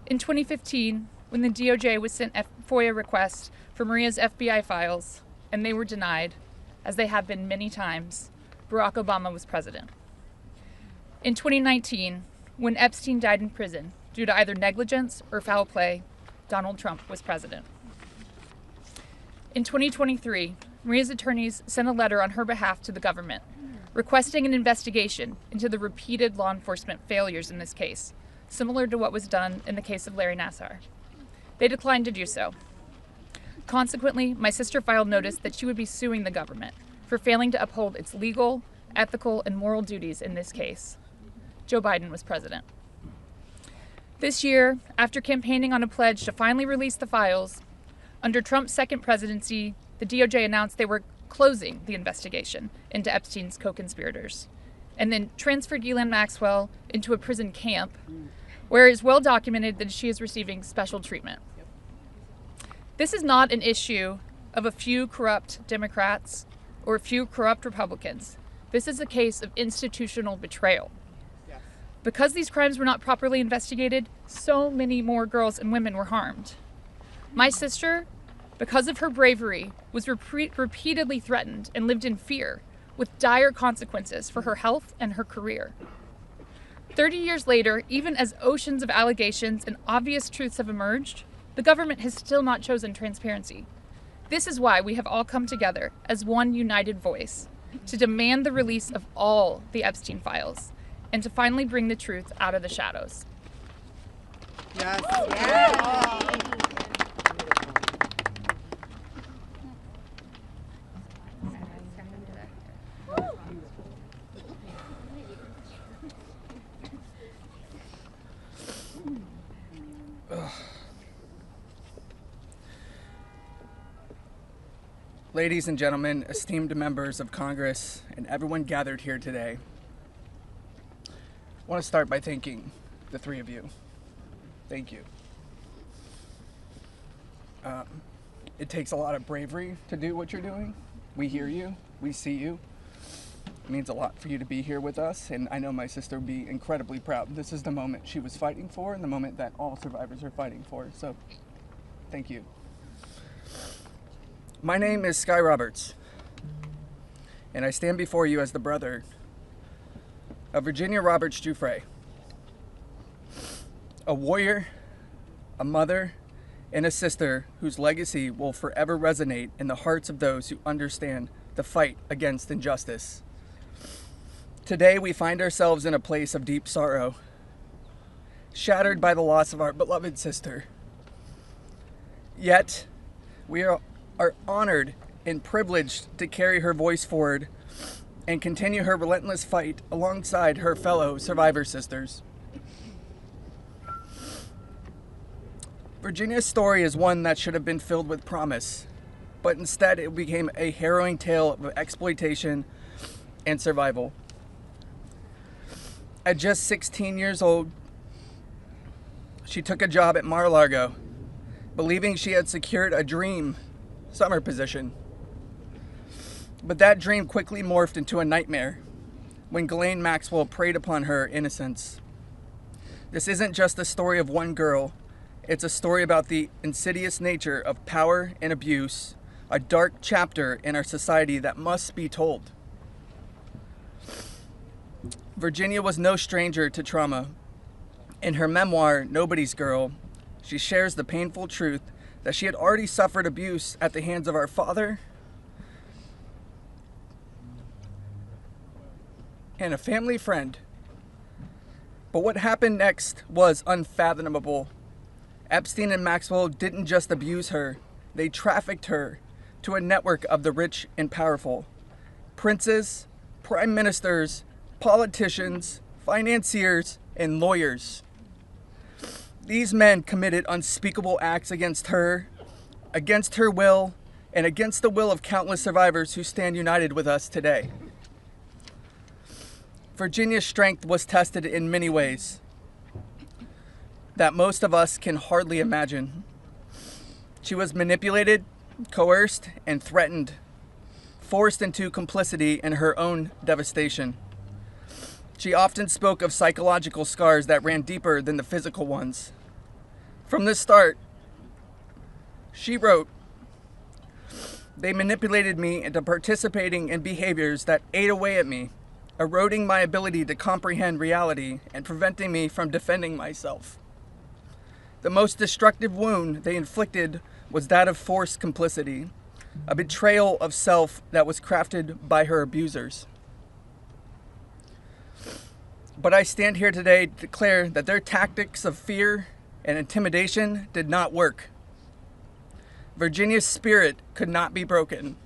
In 2015, when the DOJ was sent FOIA requests for Maria's FBI files, and they were denied, as they have been many times, Barack Obama was president. In 2019, when Epstein died in prison due to either negligence or foul play, Donald Trump was president. In 2023, Maria's attorneys sent a letter on her behalf to the government, requesting an investigation into the repeated law enforcement failures in this case, similar to what was done in the case of Larry Nassar. They declined to do so. Consequently, my sister filed notice that she would be suing the government for failing to uphold its legal, ethical, and moral duties in this case. Joe Biden was president. This year, after campaigning on a pledge to finally release the files, under Trump's second presidency, the DOJ announced they were closing the investigation into Epstein's co-conspirators, and then transferred Ghislaine Maxwell into a prison camp, where it is well documented that she is receiving special treatment. This is not an issue of a few corrupt Democrats or a few corrupt Republicans. This is a case of institutional betrayal. Because these crimes were not properly investigated, so many more girls and women were harmed. My sister, because of her bravery, was repeatedly threatened and lived in fear, with dire consequences for her health and her career. 30 years later, even as oceans of allegations and obvious truths have emerged, the government has still not chosen transparency. This is why we have all come together as one united voice to demand the release of all the Epstein files and to finally bring the truth out of the shadows. Yes. Ladies and gentlemen, esteemed members of Congress, and everyone gathered here today, I want to start by thanking the three of you. Thank you. It takes a lot of bravery to do what you're doing. We hear you. We see you. It means a lot for you to be here with us, and I know my sister would be incredibly proud. This is the moment she was fighting for and the moment that all survivors are fighting for, so thank you. My name is Sky Roberts, and I stand before you as the brother of Virginia Roberts Giuffre, a warrior, a mother, and a sister whose legacy will forever resonate in the hearts of those who understand the fight against injustice. Today, we find ourselves in a place of deep sorrow, shattered by the loss of our beloved sister. Yet, we are honored and privileged to carry her voice forward and continue her relentless fight alongside her fellow survivor sisters. Virginia's story is one that should have been filled with promise, but instead it became a harrowing tale of exploitation and survival. At just 16 years old, she took a job at Mar-a-Lago, believing she had secured a dream summer position. But that dream quickly morphed into a nightmare when Ghislaine Maxwell preyed upon her innocence. This isn't just a story of one girl, it's a story about the insidious nature of power and abuse, a dark chapter in our society that must be told. Virginia was no stranger to trauma. In her memoir, Nobody's Girl, she shares the painful truth that she had already suffered abuse at the hands of our father and a family friend. But what happened next was unfathomable. Epstein and Maxwell didn't just abuse her, they trafficked her to a network of the rich and powerful. Princes, prime ministers, politicians, financiers, and lawyers. These men committed unspeakable acts against her will, and against the will of countless survivors who stand united with us today. Virginia's strength was tested in many ways that most of us can hardly imagine. She was manipulated, coerced, and threatened, forced into complicity in her own devastation. She often spoke of psychological scars that ran deeper than the physical ones. From the start, she wrote, "They manipulated me into participating in behaviors that ate away at me, eroding my ability to comprehend reality and preventing me from defending myself. The most destructive wound they inflicted was that of forced complicity, a betrayal of self that was crafted by her abusers. But I stand here today to declare that their tactics of fear and intimidation did not work. Virginia's spirit could not be broken.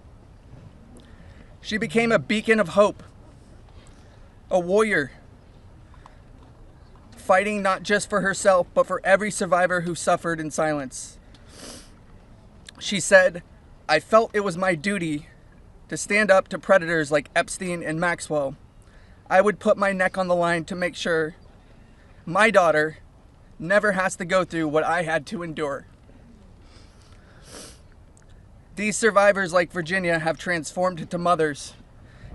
She became a beacon of hope, a warrior, fighting not just for herself, but for every survivor who suffered in silence. She said, "I felt it was my duty to stand up to predators like Epstein and Maxwell. I would put my neck on the line to make sure my daughter never has to go through what I had to endure." These survivors like Virginia have transformed into mothers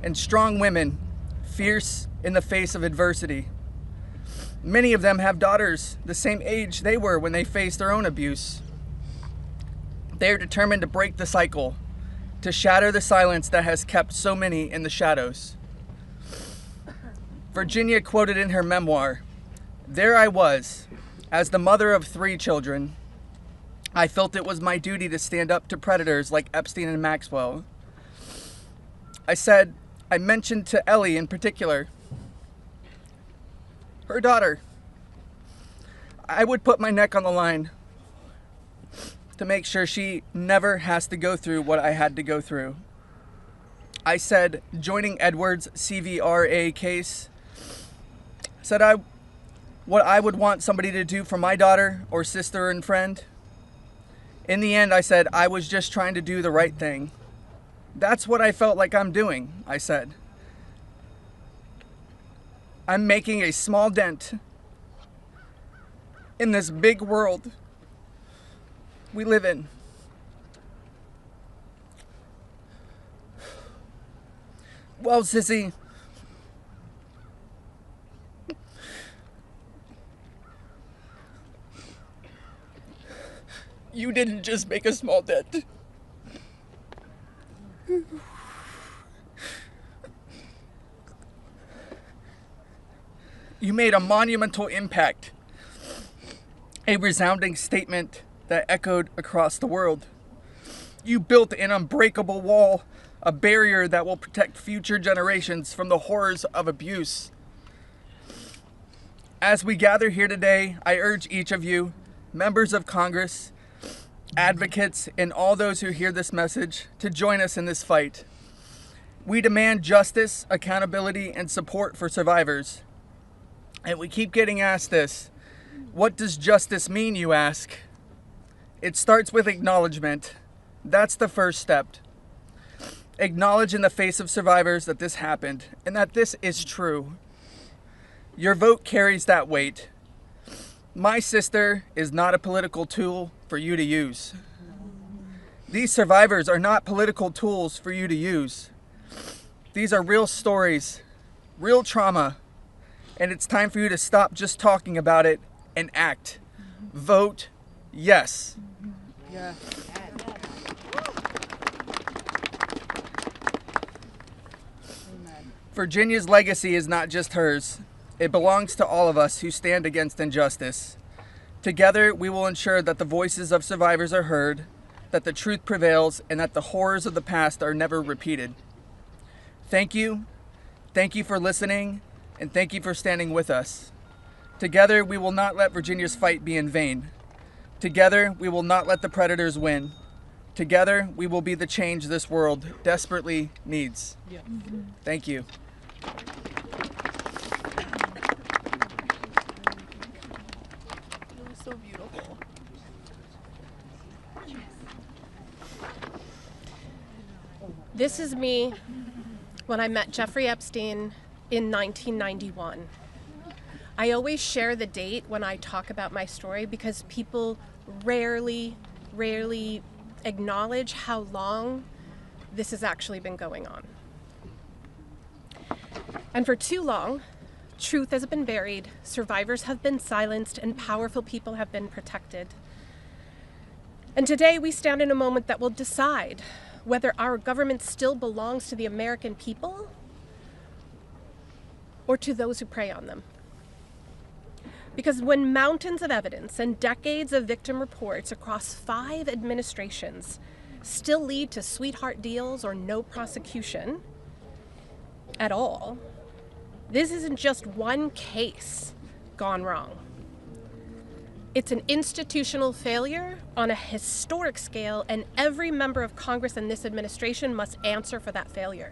and strong women, fierce in the face of adversity. Many of them have daughters the same age they were when they faced their own abuse. They are determined to break the cycle, to shatter the silence that has kept so many in the shadows. Virginia quoted in her memoir, "There I was, as the mother of 3 children. I felt it was my duty to stand up to predators like Epstein and Maxwell. I mentioned to Ellie in particular, her daughter, I would put my neck on the line to make sure she never has to go through what I had to go through. I said, joining Edward's CVRA case, what I would want somebody to do for my daughter or sister and friend. In the end, I said, I was just trying to do the right thing. That's what I felt like I'm doing," I said. "I'm making a small dent in this big world we live in." Well, sissy, you didn't just make a small dent. You made a monumental impact, a resounding statement that echoed across the world. You built an unbreakable wall, a barrier that will protect future generations from the horrors of abuse. As we gather here today, I urge each of you, members of Congress, advocates, and all those who hear this message to join us in this fight. We demand justice, accountability, and support for survivors. And we keep getting asked this. What does justice mean, you ask? It starts with acknowledgement. That's the first step. Acknowledge in the face of survivors that this happened and that this is true. Your vote carries that weight. My sister is not a political tool for you to use. These survivors are not political tools for you to use. These are real stories, real trauma, and it's time for you to stop just talking about it and act. Vote yes. Yes. Virginia's legacy is not just hers. It belongs to all of us who stand against injustice. Together, we will ensure that the voices of survivors are heard, that the truth prevails, and that the horrors of the past are never repeated. Thank you. Thank you for listening, and thank you for standing with us. Together, we will not let Virginia's fight be in vain. Together, we will not let the predators win. Together, we will be the change this world desperately needs. Yeah. Thank you. So beautiful. This is me when I met Jeffrey Epstein in 1991. I always share the date when I talk about my story because people rarely acknowledge how long this has actually been going on. And for too long, truth has been buried, survivors have been silenced, and powerful people have been protected. And today we stand in a moment that will decide whether our government still belongs to the American people or to those who prey on them. Because when mountains of evidence and decades of victim reports across 5 administrations still lead to sweetheart deals or no prosecution at all, this isn't just one case gone wrong. It's an institutional failure on a historic scale, and every member of Congress in this administration must answer for that failure.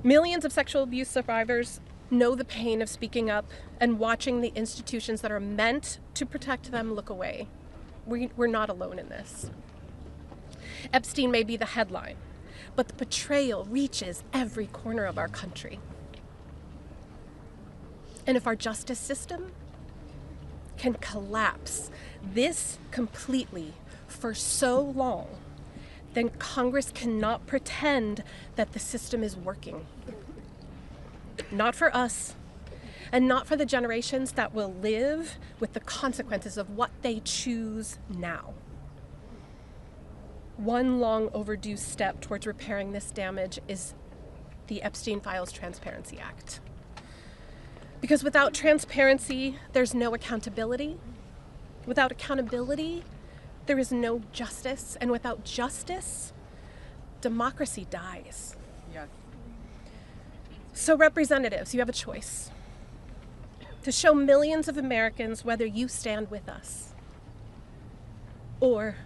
Millions of sexual abuse survivors know the pain of speaking up and watching the institutions that are meant to protect them look away. We're not alone in this. Epstein may be the headline, but the betrayal reaches every corner of our country. And if our justice system can collapse this completely for so long, then Congress cannot pretend that the system is working. Not for us, and not for the generations that will live with the consequences of what they choose now. One long overdue step towards repairing this damage is the Epstein Files Transparency Act. Because without transparency, there's no accountability. Without accountability, there is no justice. And without justice, democracy dies. Yes. So representatives, you have a choice to show millions of Americans whether you stand with us or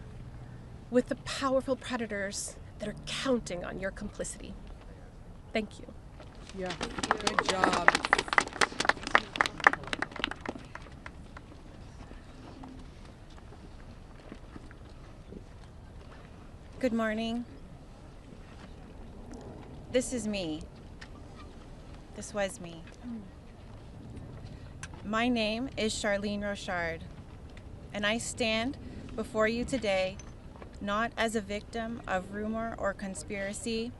with the powerful predators that are counting on your complicity. Thank you. Yeah, good job. Good morning. This is me. This was me. My name is Charlene Rochard, and I stand before you today not as a victim of rumor or conspiracy,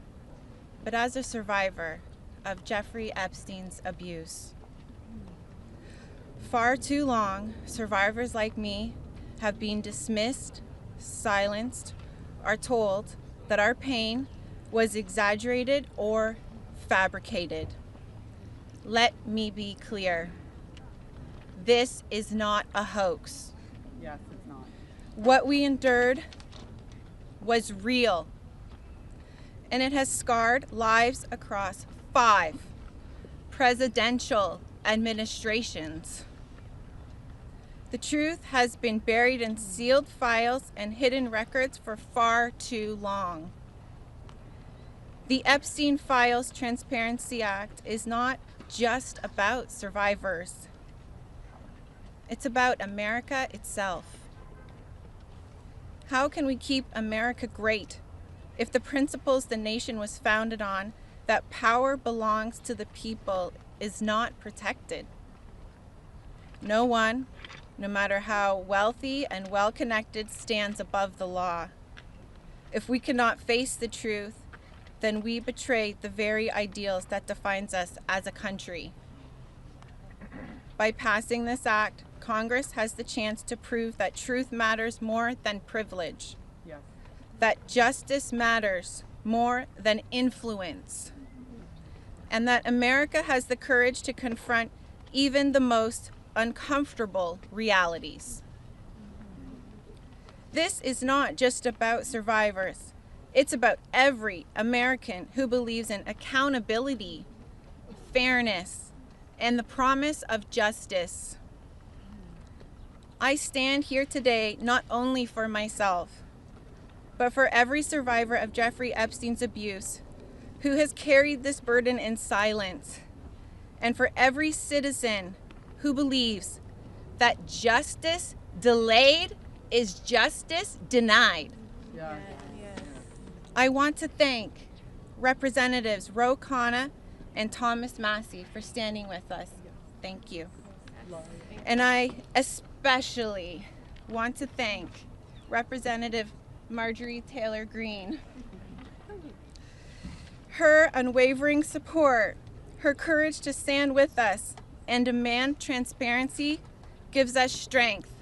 but as a survivor of Jeffrey Epstein's abuse. Far too long, survivors like me have been dismissed, silenced, or told that our pain was exaggerated or fabricated. Let me be clear. This is not a hoax. Yes, it's not. What we endured was real, and it has scarred lives across 5 presidential administrations. The truth has been buried in sealed files and hidden records for far too long. The Epstein Files Transparency Act is not just about survivors. It's about America itself. How can we keep America great if the principles the nation was founded on, that power belongs to the people, is not protected? No one, no matter how wealthy and well-connected, stands above the law. If we cannot face the truth, then we betray the very ideals that defines us as a country. By passing this act, Congress has the chance to prove that truth matters more than privilege. Yes. That justice matters more than influence. And that America has the courage to confront even the most uncomfortable realities. This is not just about survivors. It's about every American who believes in accountability, fairness, and the promise of justice. I stand here today not only for myself, but for every survivor of Jeffrey Epstein's abuse who has carried this burden in silence, and for every citizen who believes that justice delayed is justice denied. Yeah. I want to thank Representatives Ro Khanna and Thomas Massey for standing with us. Thank you. And I especially want to thank Representative Marjorie Taylor Greene. Her unwavering support, her courage to stand with us and demand transparency gives us strength.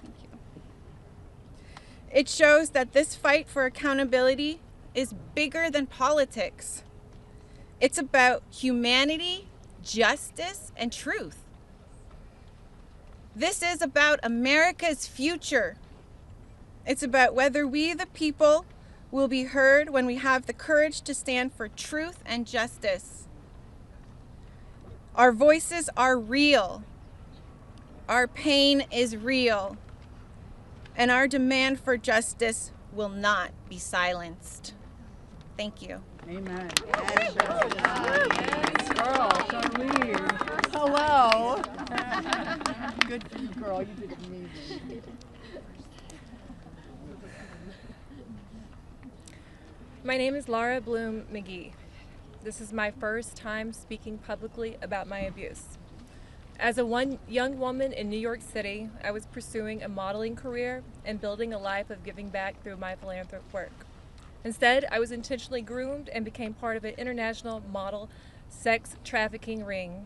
Thank you. It shows that this fight for accountability is bigger than politics. It's about humanity, justice, and truth. This is about America's future. It's about whether we, the people, will be heard when we have the courage to stand for truth and justice. Our voices are real. Our pain is real. And our demand for justice will not be silenced. Thank you. Amen. Yes. Girl, Charlene. Hello. Good for you, girl. You did amazing. My name is Laura Bloom McGee. This is my first time speaking publicly about my abuse. As a young woman in New York City, I was pursuing a modeling career and building a life of giving back through my philanthropic work. Instead, I was intentionally groomed and became part of an international model sex trafficking ring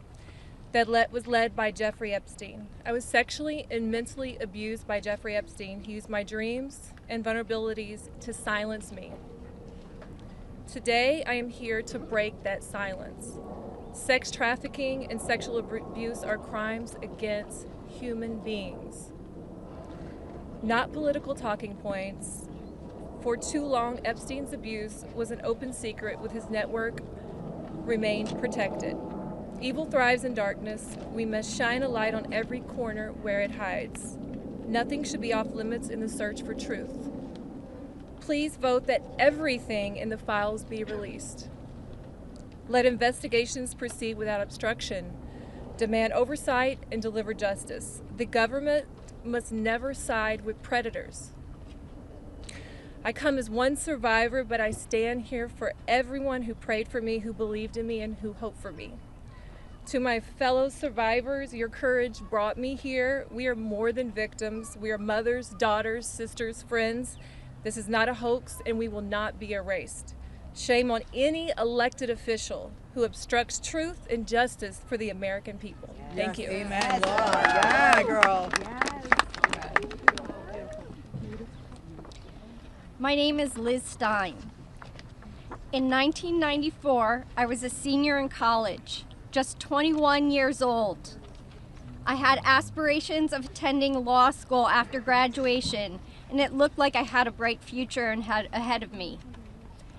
that was led by Jeffrey Epstein. I was sexually and mentally abused by Jeffrey Epstein. He used my dreams and vulnerabilities to silence me. Today, I am here to break that silence. Sex trafficking and sexual abuse are crimes against human beings, not political talking points. For too long, Epstein's abuse was an open secret, with his network remained protected. Evil thrives in darkness. We must shine a light on every corner where it hides. Nothing should be off limits in the search for truth. Please vote that everything in the files be released. Let investigations proceed without obstruction. Demand oversight and deliver justice. The government must never side with predators. I come as one survivor, but I stand here for everyone who prayed for me, who believed in me, and who hoped for me. To my fellow survivors, your courage brought me here. We are more than victims. We are mothers, daughters, sisters, friends. This is not a hoax, and we will not be erased. Shame on any elected official who obstructs truth and justice for the American people. Thank you. Amen, Laura. Yeah, girl. My name is Liz Stein. In 1994, I was a senior in college, just 21 years old. I had aspirations of attending law school after graduation, and it looked like I had a bright future ahead of me.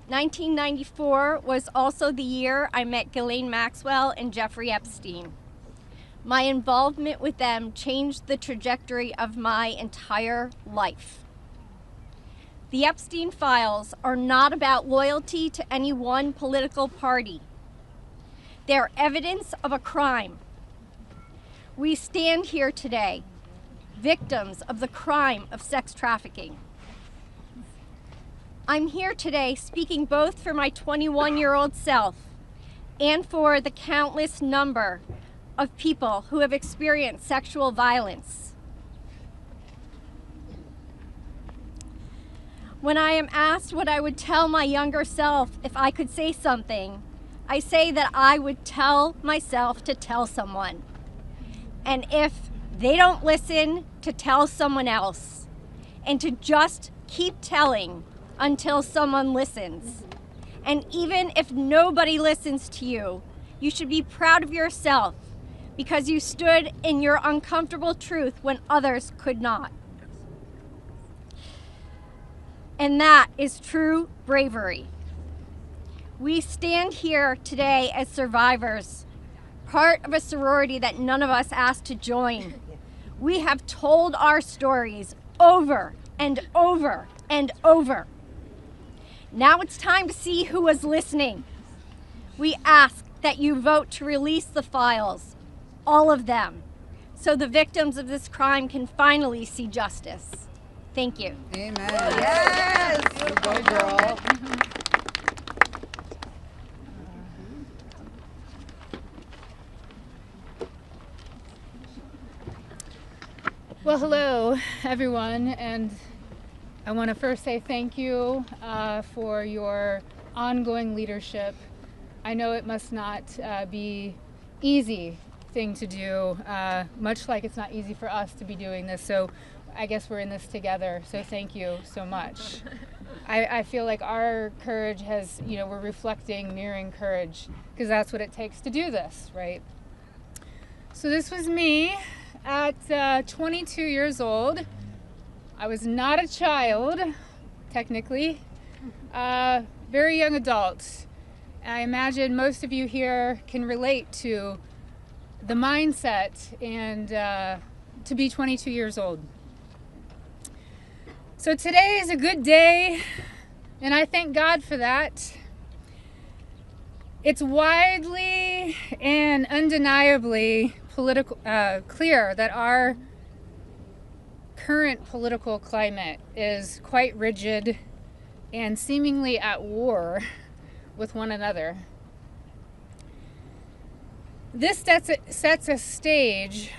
1994 was also the year I met Ghislaine Maxwell and Jeffrey Epstein. My involvement with them changed the trajectory of my entire life. The Epstein files are not about loyalty to any one political party. They're evidence of a crime. We stand here today, victims of the crime of sex trafficking. I'm here today speaking both for my 21-year-old self and for the countless number of people who have experienced sexual violence. When I am asked what I would tell my younger self if I could say something, I say that I would tell myself to tell someone. And if they don't listen, to tell someone else. And to just keep telling until someone listens. And even if nobody listens to you, you should be proud of yourself because you stood in your uncomfortable truth when others could not. And that is true bravery. We stand here today as survivors, part of a sorority that none of us asked to join. We have told our stories over and over and over. Now it's time to see who was listening. We ask that you vote to release the files, all of them, so the victims of this crime can finally see justice. Thank you. Amen. Yes. Go, girl. Well, hello, everyone, and I want to first say thank you for your ongoing leadership. I know it must not be easy thing to do, much like it's not easy for us to be doing this, so I guess we're in this together, so thank you so much. I feel like our courage has, we're reflecting, mirroring courage, because that's what it takes to do this, right? So this was me at 22 years old. I was not a child, technically, very young adult. I imagine most of you here can relate to the mindset and to be 22 years old. So today is a good day, and I thank God for that. It's widely and undeniably clear that our current political climate is quite rigid and seemingly at war with one another. This sets a stage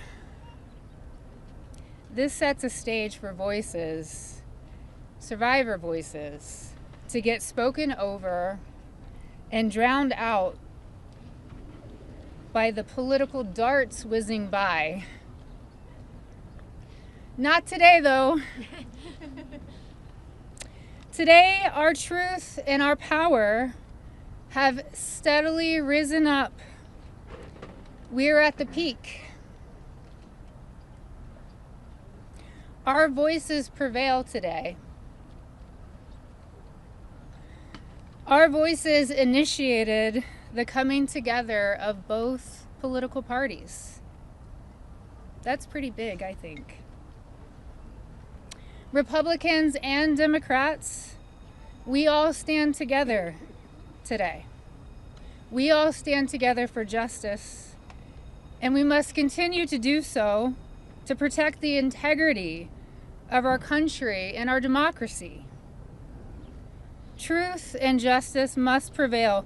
for voices, survivor voices, to get spoken over and drowned out by the political darts whizzing by. Not today, though. Today, our truth and our power have steadily risen up. We are at the peak. Our voices prevail today. Our voices initiated the coming together of both political parties. That's pretty big, I think. Republicans and Democrats, we all stand together today. We all stand together for justice, and we must continue to do so to protect the integrity of our country and our democracy. Truth and justice must prevail.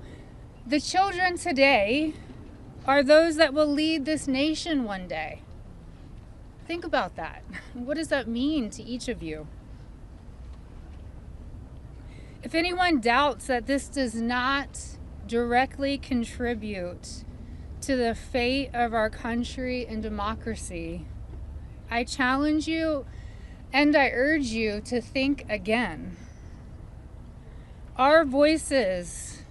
The children today are those that will lead this nation one day. Think about that. What does that mean to each of you? If anyone doubts that this does not directly contribute to the fate of our country and democracy, I challenge you and I urge you to think again. Our voices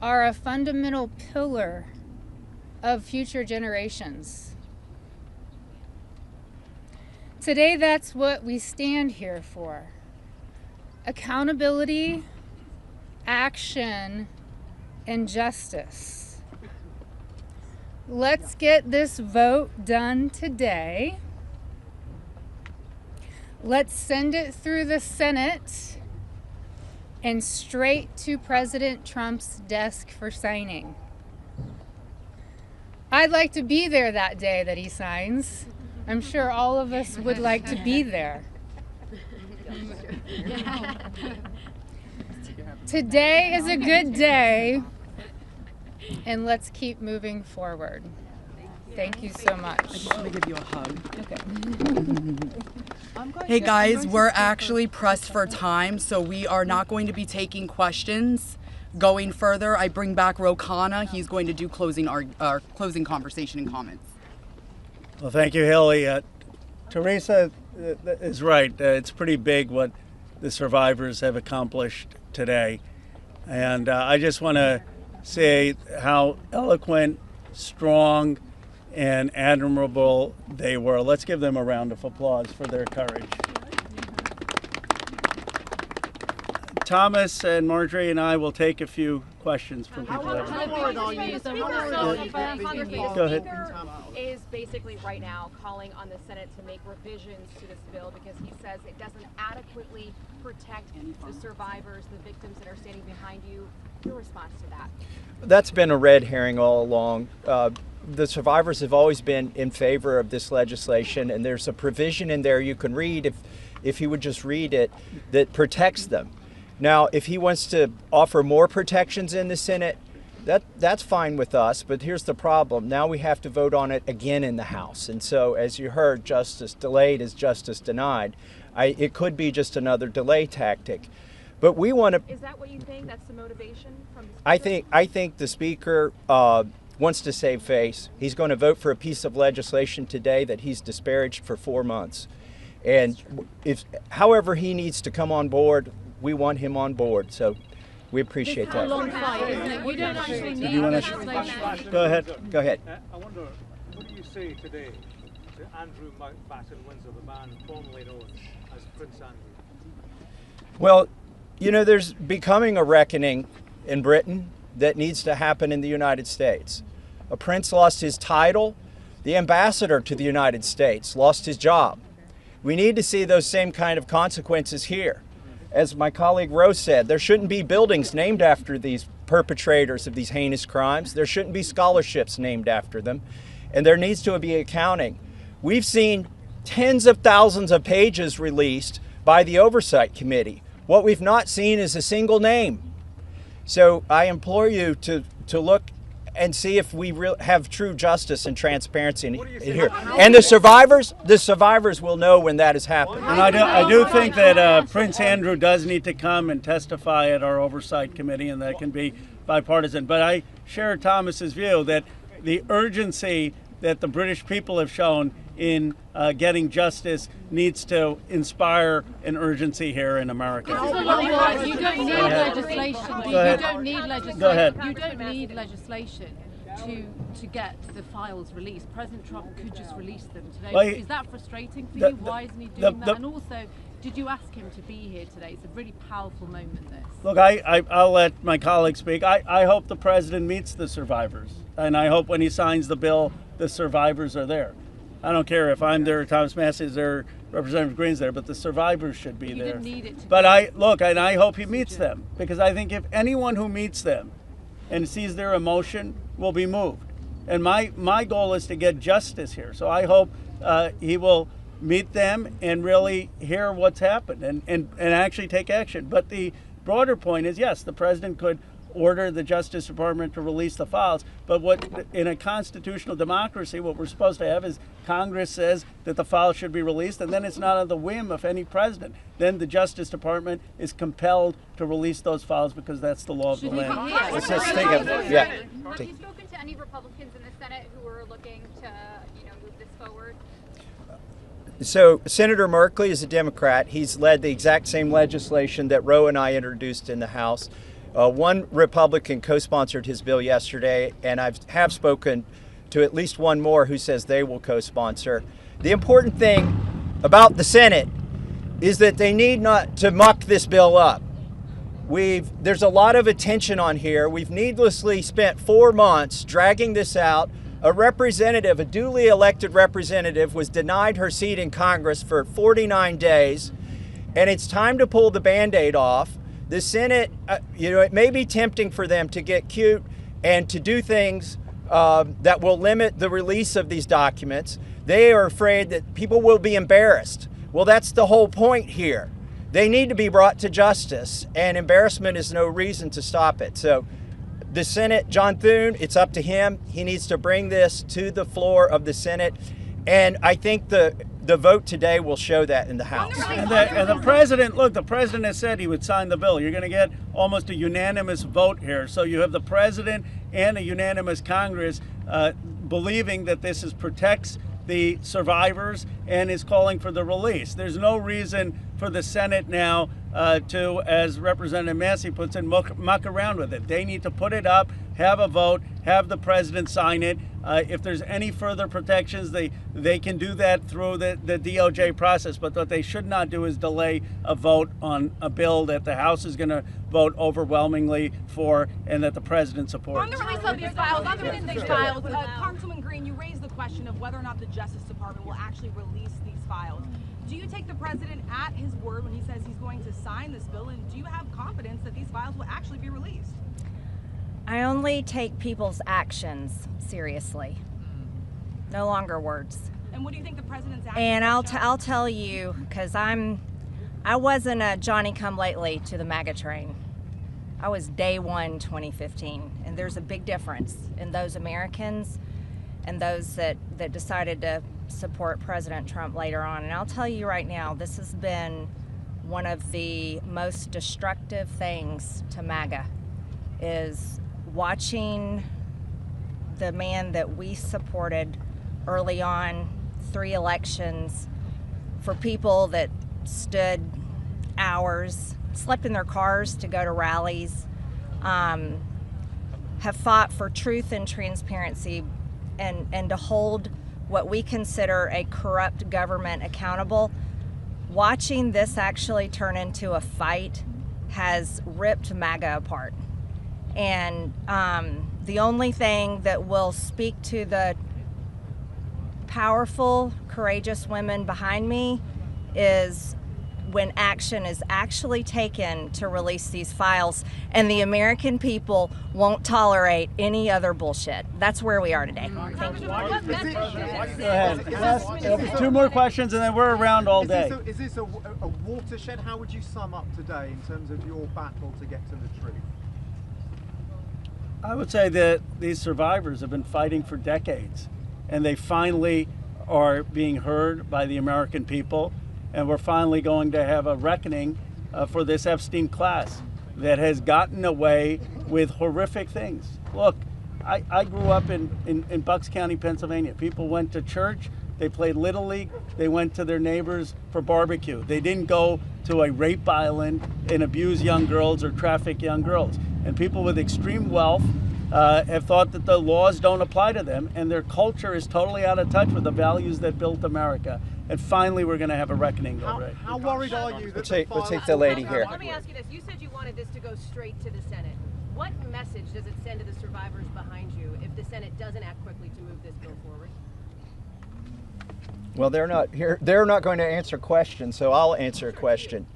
are a fundamental pillar of future generations. Today, that's what we stand here for. Accountability, action, and justice. Let's get this vote done today. Let's send it through the Senate and straight to President Trump's desk for signing. I'd like to be there that day that he signs. I'm sure all of us would like to be there. Today is a good day, and let's keep moving forward. Thank you so much. I just want to give you a hug. Okay. Hey guys, we're actually pressed for time, so we are not going to be taking questions. Going further, I bring back Rokana. He's going to do our closing conversation and comments. Well, thank you, Haley. Teresa is right. It's pretty big what the survivors have accomplished today. And I just want to say how eloquent, strong, and admirable they were. Let's give them a round of applause for their courage. Thomas and Marjorie and I will take a few questions from people. Go ahead. Is basically right now calling on the Senate to make revisions to this bill because he says it doesn't adequately protect the survivors, the victims that are standing behind you. Your response to that? That's been a red herring all along. The survivors have always been in favor of this legislation, and there's a provision in there you can read if you would just read it that protects them. Now, if he wants to offer more protections in the Senate, That's fine with us, but here's the problem. Now we have to vote on it again in the House. And so, as you heard, justice delayed is justice denied. It could be just another delay tactic. But we want to... Is that what you think? That's the motivation from the Speaker? I think the Speaker wants to save face. He's going to vote for a piece of legislation today that he's disparaged for 4 months. And however he needs to come on board, we want him on board. So we appreciate that. You don't actually need legislation. Go ahead. I wonder, what do you say today to Andrew Mountbatten Windsor, the man formerly known as Prince Andrew? Well, you know, there's becoming a reckoning in Britain that needs to happen in the United States. A prince lost his title. The ambassador to the United States lost his job. We need to see those same kind of consequences here. As my colleague Rose said, there shouldn't be buildings named after these perpetrators of these heinous crimes. There shouldn't be scholarships named after them. And there needs to be accounting. We've seen tens of thousands of pages released by the Oversight Committee. What we've not seen is a single name. So I implore you to look and see if we have true justice and transparency in here. And the survivors will know when that has happened. And I do think that Prince Andrew does need to come and testify at our Oversight Committee, and that can be bipartisan. But I share Thomas's view that the urgency that the British people have shown in getting justice needs to inspire an urgency here in America. You don't need legislation. You don't need legislation. Go ahead. You don't need legislation to get the files released. President Trump could just release them today. Well, Is that frustrating for you? Why isn't he doing that? And also, did you ask him to be here today? It's a really powerful moment, this. Look, I'll let my colleague speak. I hope the president meets the survivors. And I hope when he signs the bill, the survivors are there. I don't care if I'm there, Thomas Massey is there, Representative Greene's there, but the survivors should be there. Didn't need it to but I hope he meets them, because I think if anyone who meets them and sees their emotion will be moved. And my goal is to get justice here. So I hope he will meet them and really hear what's happened and actually take action. But the broader point is, yes, the president could order the Justice Department to release the files, but what in a constitutional democracy, what we're supposed to have is Congress says that the files should be released, and then it's not on the whim of any president. Then the Justice Department is compelled to release those files because that's the law of the land. Let's just take it. Yeah. Have you spoken to any Republicans in the Senate who are looking to, move this forward? So Senator Merkley is a Democrat. He's led the exact same legislation that Roe and I introduced in the House. One Republican co-sponsored his bill yesterday, and I have spoken to at least one more who says they will co-sponsor. The important thing about the Senate is that they need not to muck this bill up. There's a lot of attention on here. We've needlessly spent 4 months dragging this out. A duly elected representative, was denied her seat in Congress for 49 days, and it's time to pull the Band-Aid off. The Senate, it may be tempting for them to get cute and to do things that will limit the release of these documents. They are afraid that people will be embarrassed. Well, that's the whole point here. They need to be brought to justice, and embarrassment is no reason to stop it. So the Senate, John Thune, it's up to him. He needs to bring this to the floor of the Senate, and I think the vote today will show that in the House. And the president, look, the president has said he would sign the bill. You're going to get almost a unanimous vote here. So you have the president and a unanimous Congress believing that this protects the survivors and is calling for the release. There's no reason for the Senate now to, as Representative Massey puts it, muck around with it. They need to put it up, have a vote, have the president sign it. If there's any further protections, they can do that through the DOJ process. But what they should not do is delay a vote on a bill that the House is going to vote overwhelmingly for and that the president supports. On the release of these files, Congresswoman Greene, you raised the question of whether or not the Justice Department will actually release these files. Do you take the president at his word when he says he's going to sign this bill, and do you have confidence that these files will actually be released? I only take people's actions seriously, no longer words. And what do you think the president's actions? And I'll tell you, because I wasn't a Johnny come lately to the MAGA train. I was day one 2015, and there's a big difference in those Americans and those that decided to support President Trump later on. And I'll tell you right now, this has been one of the most destructive things to MAGA, is watching the man that we supported early on, 3 elections, for people that stood hours, slept in their cars to go to rallies, have fought for truth and transparency, and to hold what we consider a corrupt government accountable. Watching this actually turn into a fight has ripped MAGA apart. And the only thing that will speak to the powerful, courageous women behind me is when action is actually taken to release these files, and the American people won't tolerate any other bullshit. That's where we are today. Thank you. Go ahead. 2 more questions and then we're around all day. Is this a watershed? How would you sum up today in terms of your battle to get to the truth? I would say that these survivors have been fighting for decades, and they finally are being heard by the American people, and we're finally going to have a reckoning for this Epstein class that has gotten away with horrific things. Look, I grew up in Bucks County, Pennsylvania. People went to church, they played Little League, they went to their neighbors for barbecue. They didn't go to a rape island and abuse young girls or traffic young girls. And people with extreme wealth have thought that the laws don't apply to them, and their culture is totally out of touch with the values that built America. And finally, we're going to have a reckoning over it. How worried are you that We'll take the lady here. Let me ask you this. You said you wanted this to go straight to the Senate. What message does it send to the survivors behind you if the Senate doesn't act quickly to move this bill forward? Well, they're not here. They're not going to answer questions, so I'll answer a question.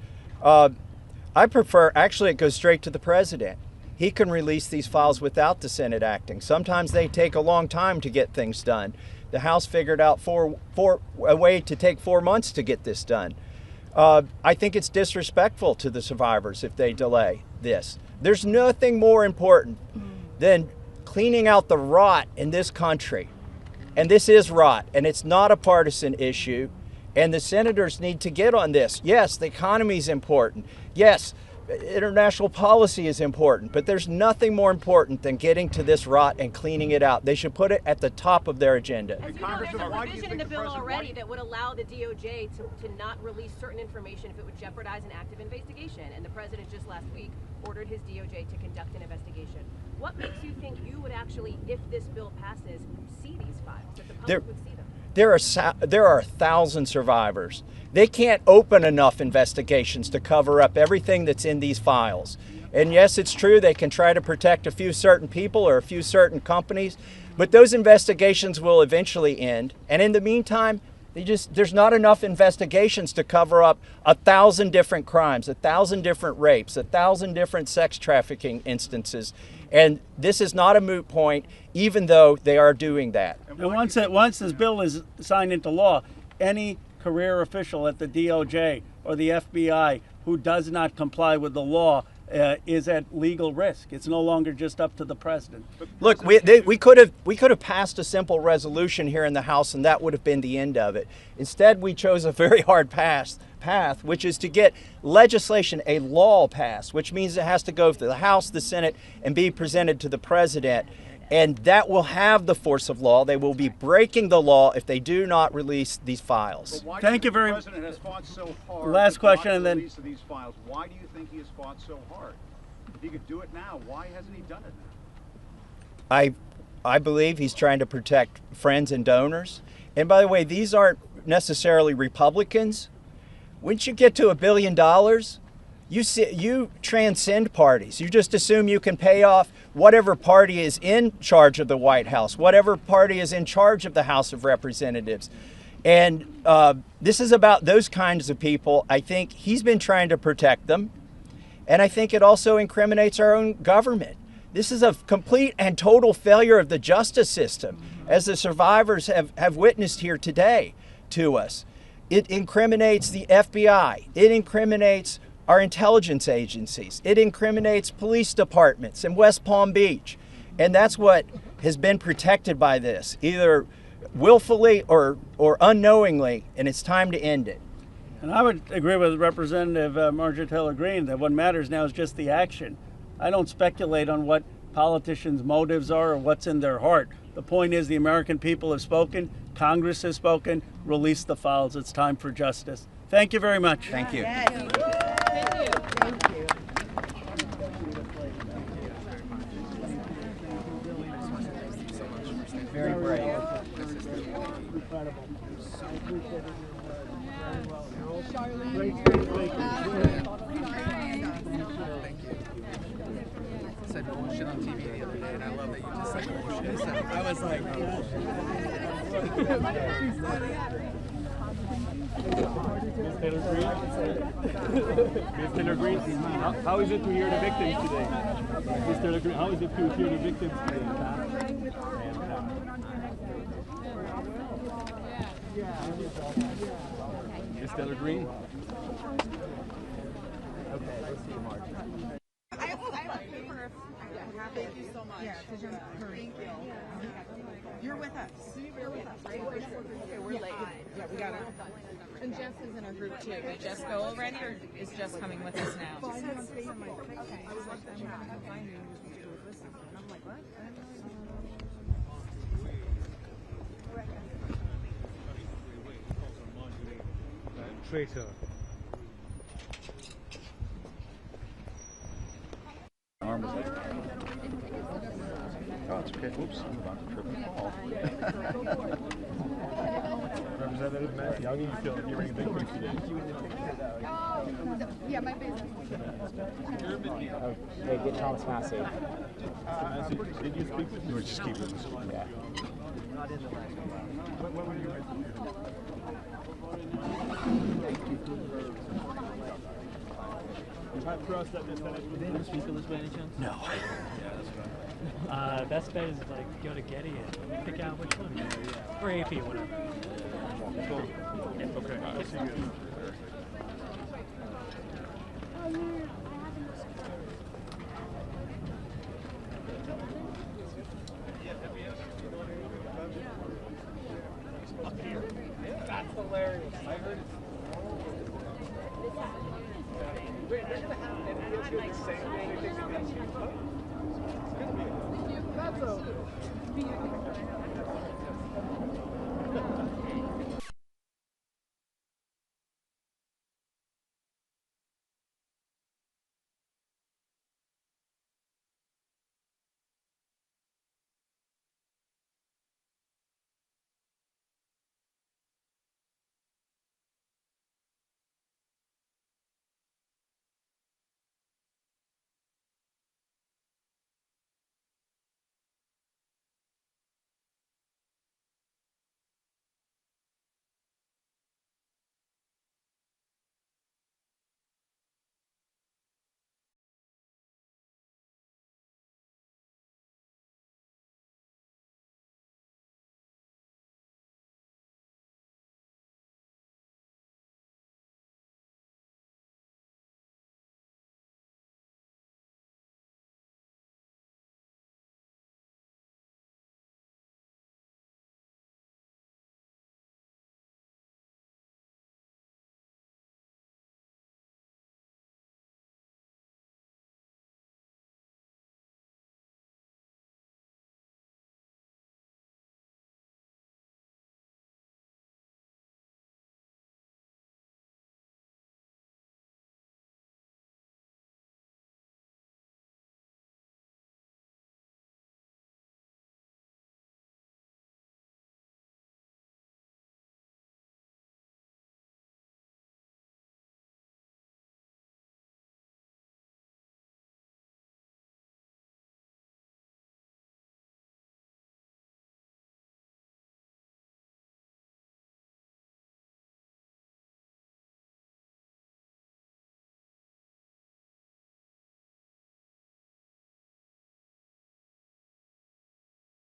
I prefer, actually, it goes straight to the president. He can release these files without the Senate acting. Sometimes they take a long time to get things done. The House figured out a way to take 4 months to get this done. I think it's disrespectful to the survivors if they delay this. There's nothing more important than cleaning out the rot in this country. And this is rot, and it's not a partisan issue. And the senators need to get on this. Yes, the economy is important. Yes, international policy is important, but there's nothing more important than getting to this rot and cleaning it out. They should put it at the top of their agenda. As you know, there's a provision in the bill already that would allow the DOJ to not release certain information if it would jeopardize an active investigation. And the president just last week ordered his DOJ to conduct an investigation. What makes you think you would actually, if this bill passes, see these files, that the public would see them? There are 1,000 survivors. They can't open enough investigations to cover up everything that's in these files. And yes, it's true they can try to protect a few certain people or a few certain companies, but those investigations will eventually end. And in the meantime, there's not enough investigations to cover up 1,000 different crimes, 1,000 different rapes, 1,000 different sex trafficking instances. And this is not a moot point, even though they are doing that. And once this bill is signed into law, any career official at the DOJ or the FBI who does not comply with the law is at legal risk. It's no longer just up to the president. Look, we could have passed a simple resolution here in the House, and that would have been the end of it. Instead, we chose a very hard path, which is to get legislation, a law passed, which means it has to go to the House, the Senate, and be presented to the president. And that will have the force of law. They will be breaking the law if they do not release these files. Thank you very much. The president has fought so hard. Last question, and then release of these files. Why do you think he has fought so hard? If he could do it now, why hasn't he done it now? I believe he's trying to protect friends and donors. And by the way, these aren't necessarily Republicans. Once you get to $1 billion, you transcend parties. You just assume you can pay off whatever party is in charge of the White House, whatever party is in charge of the House of Representatives. And this is about those kinds of people. I think he's been trying to protect them. And I think it also incriminates our own government. This is a complete and total failure of the justice system, as the survivors have witnessed here today to us. It incriminates the FBI. It incriminates our intelligence agencies. It incriminates police departments in West Palm Beach. And that's what has been protected by this, either willfully or unknowingly, and it's time to end it. And I would agree with Representative Marjorie Taylor Greene that what matters now is just the action. I don't speculate on what politicians' motives are or what's in their heart. The point is the American people have spoken, Congress has spoken, release the files. It's time for justice. Thank you very much. Thank you. Thank you. Thank you. Very brave. Incredible. Said bullshit on TV the other day, and I love that you just said bullshit. So I was like, Ms. Taylor Greene? Ms. Taylor Greene, how is it to hear the victims today? Ms. Taylor Greene, how is it to hear the victims today? Ms. Taylor Greene? Okay, let's see Marjorie. Thank you so much. Thank you. You're with us. You're with us, right? Okay, we're late. Yeah, we got it. And Jess is in our group too. Did Jess go already, or is Jess coming with us now? Okay. I was like, I'm gonna find you. And I'm like, what? Traitor. Arm was like, oh, it's okay. Oops, I'm about to trip and fall. Representative Massey, how do you feel hearing victims today? Yeah, my business. Hey, get Thomas Massey. Massey, did you speak with him? We're just keeping this one. Yeah. What were you You have trust that this Senate... Did you speak with this by any chance? No. Yeah, that's right. Best bet is like go to Getty and pick out which one. Or AP, whatever. Cool. Yeah. Okay, I'll see you. That's hilarious. I heard it. Wait, they're gonna have NBS say anything against you? It's gonna be. That's a...